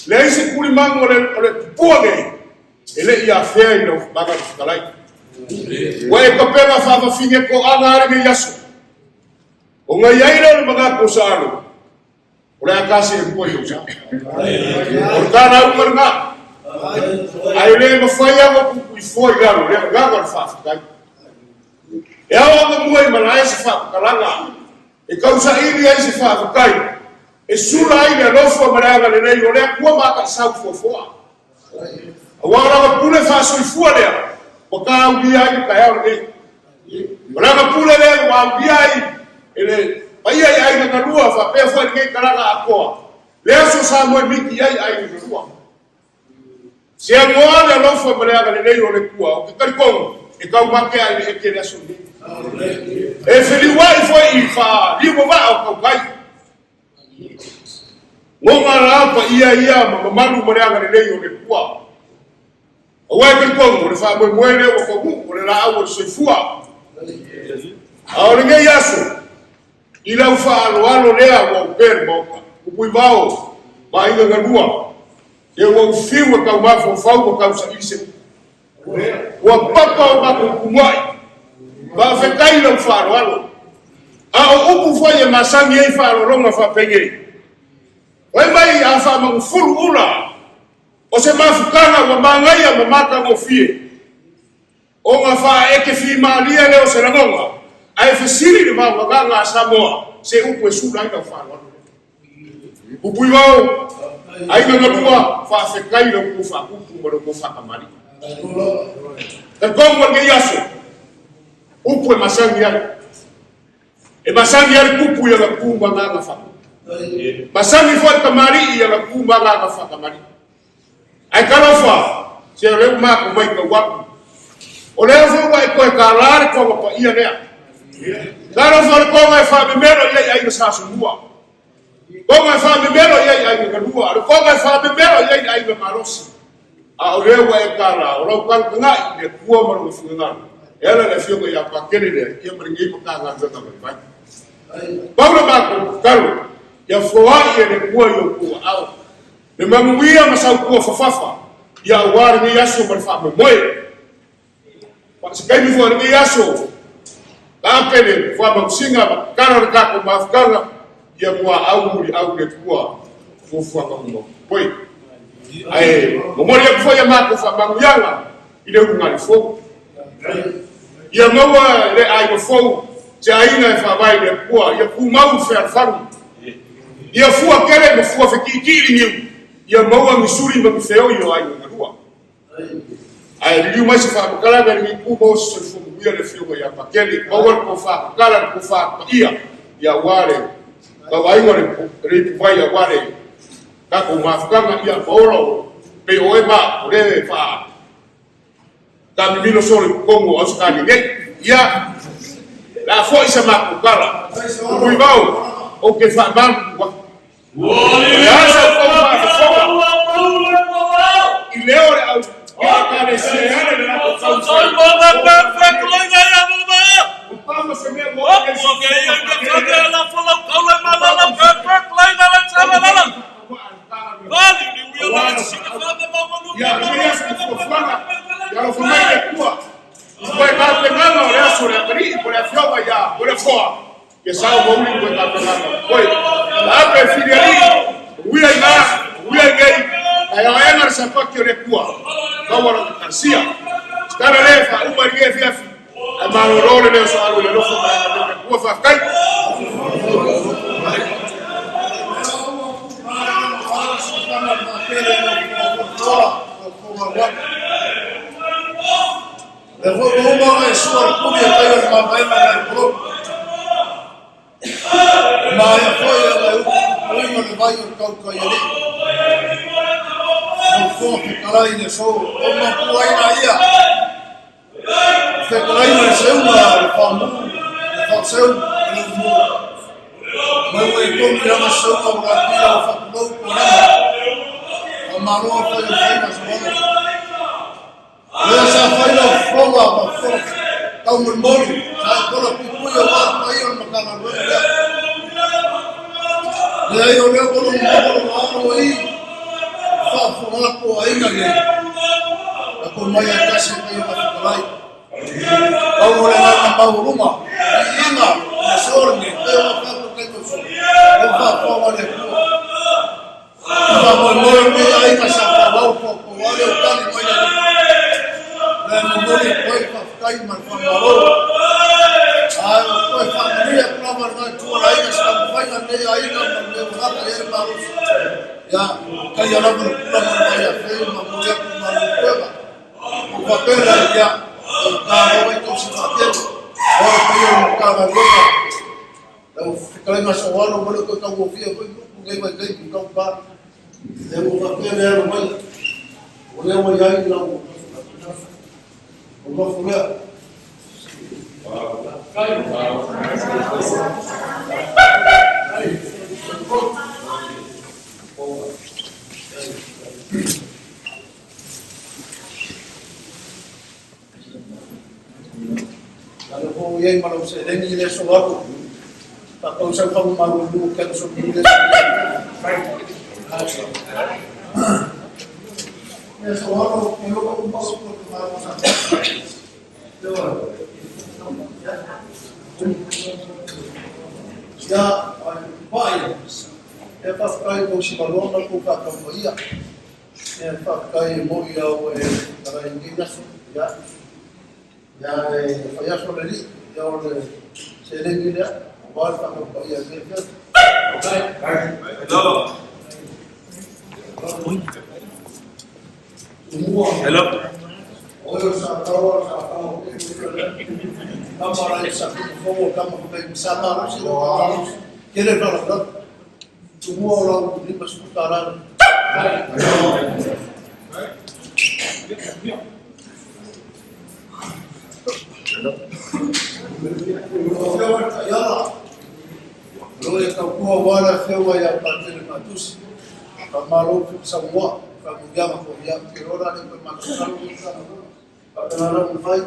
Leise kuli mango le puage ele ia fea no baga fikalai wa e kapela fa finge ko ana re yaso o nga yaira le baga ko salo ora kasi ko yo sa o kana umarga ai le ma faya ko ku foi galo le gaga fa fikai e awa mo mo mai fa kalanga e causa ini ai se fa fikai e sula ai le lofo maranga le nei ole ku ma ka sa fo awara pule fa so fu ale o ka ubi ai ka ya ole maranga pule le wa ubi ai ele ai ai na lua fa pe fo ni karaga akoa le so sa mo miki ai na lua se mo le lofo maranga le nei ole ku o ka ko e ka ma ke ai e ke le so e feli wai fo I fa li mo va o ka Ngonga rapa ia mamalu morianga le lei o le kua. Awai ke kongo le fa moimoi o ko mu le la awo se fua. A le ngai yaso. Ila fa alo le a o per boka. Tupuivao ba inga ngadua. E o fiu ka ma fo fa ko ka sa ise. Wa papa o ba ko kumai. Ba fe kai lo fa alo. A o upu fo ye masangi e fa alo ronga fa pege. Wai mai afa mangfulu ula o se mafukana wa mangaia mamata mo fie o nga fa eke fi malia le o se rangonga ai fesiri de va nganga Samoa se upu esula ina fa no Tupuivao ai nga ngadua fa se kai lo ku fa ku mo ko fa kamari e kongo nge yaso upu masangi ya kupu ya ku nganga fa Masami fo kamari ia la kumba la fa kamari. Ai kalofa se le ma ko mai ko wa. O le fo wa ko kalar ko pa ia ne. Kalofa ko mai fa me mero ia ai sa sumua. Ko mai fa me mero ia ai ka dua. Ko mai fa me mero ia ai me marosi. A o le wa kala o lo kan ngai de kuo mo fu ngai. Ela le fio ya pa kene de ia mringi ko ka nga zona mai. Paula ba ko kalo ya foa ia le kua yo kua au le manguia masau kua fafafa ya war ni yaso mar fa Moimoi pa se kai mi fo ni yaso la pele fo ba singa kana ka ko mafkala ya mua au le kua fo fo ka Moimoi ai Moimoi ya fo ya ma ko fa manguianga ile ngali fo ya mawa le ai fo jaina fa vai le kua ya ku mau fer faru ia fua kere mo fua fekikiri niu ia maua misuri ma feo yo ai na rua ai liu mai se fa kala ga ni ku mo se fu ia le fio ya pakeli maua ko fa kala ko fa ia ware ka vai ngore re vai ya ware ka ko ma fa ia bolo pe o ma ore fa ka mi no solo como os ka ni ia la foi se ma ko kala Tupuivao o ke whaamamu wa. Le asa o whaafonga. I leo le au. Ia kare se ane le nako whausai. O pama se mea mo ke si. Ya mea se kufanga. Ya lo fumai le kua. Foi cá pegando o resto da tri, por a fiova já, por a fora. Que sai o homem foi cá pegando. Foi. Lá prefere ali. We are gay. Aí a ena se pode que recua. Agora Garcia. Está na lefa, o Maria via. A Maronite ne so alu le no fo na recua fa kai. Eu vou uma escola pública para uma mãe na rua. Mas foi uma vai o calco ali. Não foi que lá ainda sou uma coisa aí. Foi que lá ainda sou uma famu, faço mas o encontro já nasceu com a tia faculou com ela. A Maroa foi mas essa foi na forma, tão memória, já quando Tupuivao lá aí no canal e aí eu levo no muro aí, só falar com aí na lei, com mais a casa que eu faço lá, vamos levar na Paula, e na sorte, eu faço o que eu sou, eu faço forma de vamos aí na Samoa, o pouco, olha o cara mais memori foi para ficar mais famoso. Foi família para marcar tudo aí, mas não foi aí não meu lado aí maluco. Já caiu lá para marcar feio, uma mulher com uma cueva. O papel já o carro vai com se bater. Olha foi o carro agora. Eu fiquei mais só no olho que eu estava ouvindo, foi ninguém vai ter que não pá. Eu o papel era mas olhei aí não. Vamos comer. Kalau kau yang malu saya ni le soal, tak tahu saya kamu malu dulu kan sebelum ya soal kalau kamu malu malu ya baik ya pakai kau si balon aku kat kau ia ya pakai moya para indinas ya ya faya solari ya oleh seleng dia bawa kau ia dia hello hello olha só Kamara isa ko kamo pe sama sino kele para semua orang di persekutuan lo ya kau wala fewa ya patel matus kamalo Samoa kamuya makoya kirora ni permaksud para fai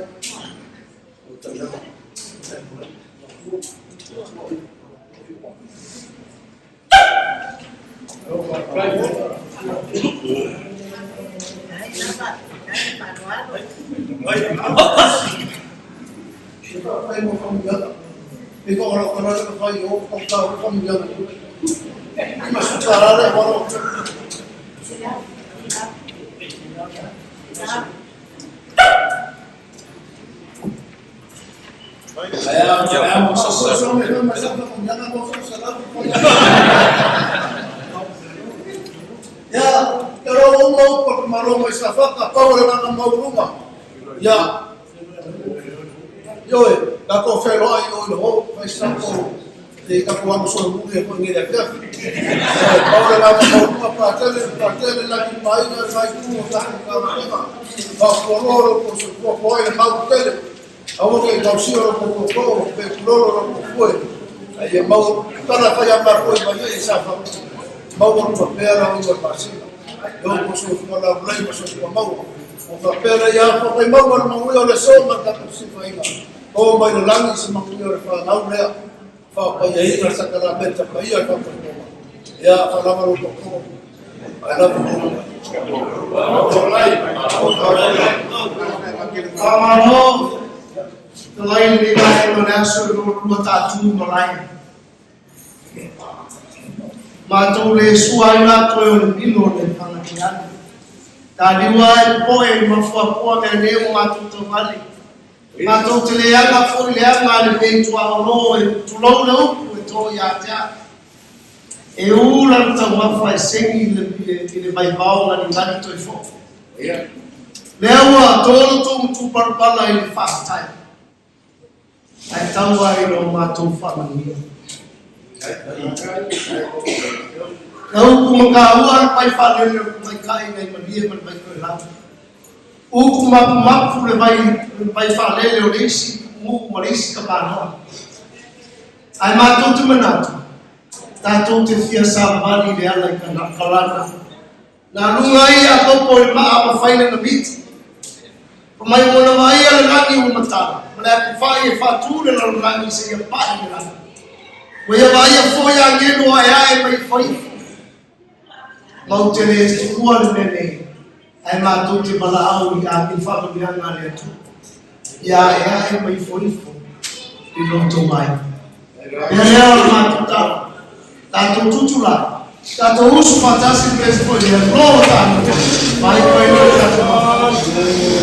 ya kalau mau permaluan istafat apa orang mau rumah ya yo kako felo ai o vai saco de kako vamos solo muy con ni de acá ahora vamos a rumah para la que mai vai como tan va por su poco el mau tele. Ahora que caució lo poco, pero lo fue. Ai mau tala fa ya ma ko ma ye sa fa. Mau ko pera o ko pasi. Yo ko so ko la blai ko so ko mau. O ka pera ya ko kai mau mo yo le so ma ta ko si Faiga. O mai no langi se ma ko yo fa nau le. Fa pa ye ina sa ka me ta pa ya ko ko. Ya fa la ma ro ko. I love you. Amano, the line di mana menasur dua tatu malai. Mato le suara koyo bino le pangakian. Tadi wai poe mafua poa ngene mato to vale. Mato tele anga fu le anga le bentu alo tu lo lo to ya ja. E ula ta wafa sengi le vai baula ni ngani to fo. Yeah. Lewa tolo tu parpala in fast time. Ai tawa i no mato family. Kau kumakawa pai fale le pai kai nei madia man pai ko la. U kumak fu le pai fale le orisi mu marisi ka bano. Ai mato tu manato. Tato te fia sabani le ala kana kalana. Na lungai ako po ma apa faina na bit. Pamai mo na mai ala lagi o mata. Mala ko fai fa tu le lagi se ya pa ni la. Mo ya vai fo ya ngeno ai mai foi. Mau te le tu ko le ne. Ai ma tu te bala au ya ki fa mo ya na le tu. Ya mai foi fo. Di lo to mai. Ya ma tu ta. Tato tutula, tato uso fantástico que foi ele, glória tanto, vai para ele tato.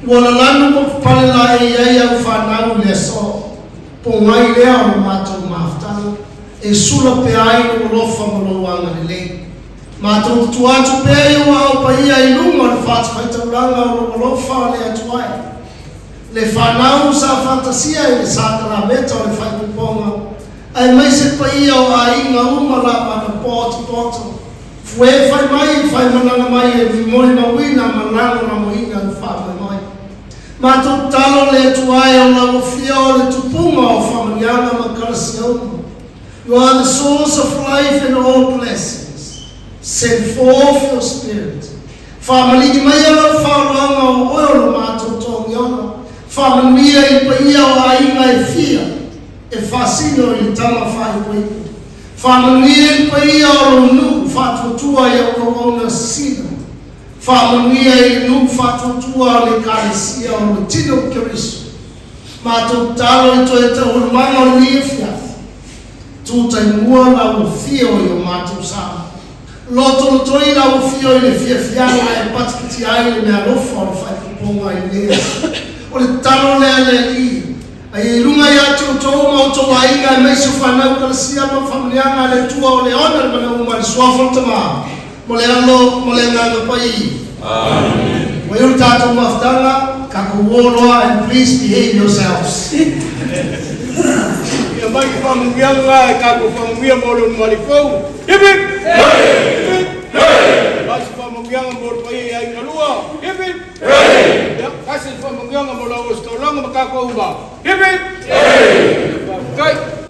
Wala lanu mo pale la iya fanau leso. Pongai lea o matou maftal. E sula pe ai no lofa mo wanga le. Matou tuatu pe ai o pa ia i lunga le fat faita langa o lofa le atuai. Le fanau sa fantasia i sacramento le fai ponga. Ai mai se pa ia o ai nga uma la pa poto. Fue fai mai fai mananga mai e vi mori na wina mananga na moina fa mai. Mātou talo le tuai o la wafia o le tupunga o whamanianga makarasiauma. You are the source of life and all blessings. Send forth your spirit. Whamalini mai ala whauranga o oiro mātou tōngiona. Whamanuia I paia o ainga e fia. E whasino I tama whai koiku. Whamanuia I paia o ronu whatuatua I au kawauna sina. Whamanuia I nu whatuatua o le kāresia o le tino kirisu. Mātou talo I toi te urumanga o lia fiafi. Tūtai mua la ufio I o mātou sama. Loto toi la ufio I le fiafianga e patikiti ai le mea lofa o le whaipuponga I lea. O le talo lea lea I. Ai runga I atu o tōu mauto wa inga e meiso whanau kalasia ma whamleanga le tua o le ona le mana uma le suafo tama. Mo le alo, mo le nganga pai. Amen. Wa iru tātou maftanga, kako woloa and please behave yourselves. Ia mai whamungianga e kako whamungia moro marifau. Hip hip! Hip hip! Kasi whamungianga moro pai e ai kalua. Hip hip! Kasi whamungianga moro o stolanga makako uba. Hip hip! Kai!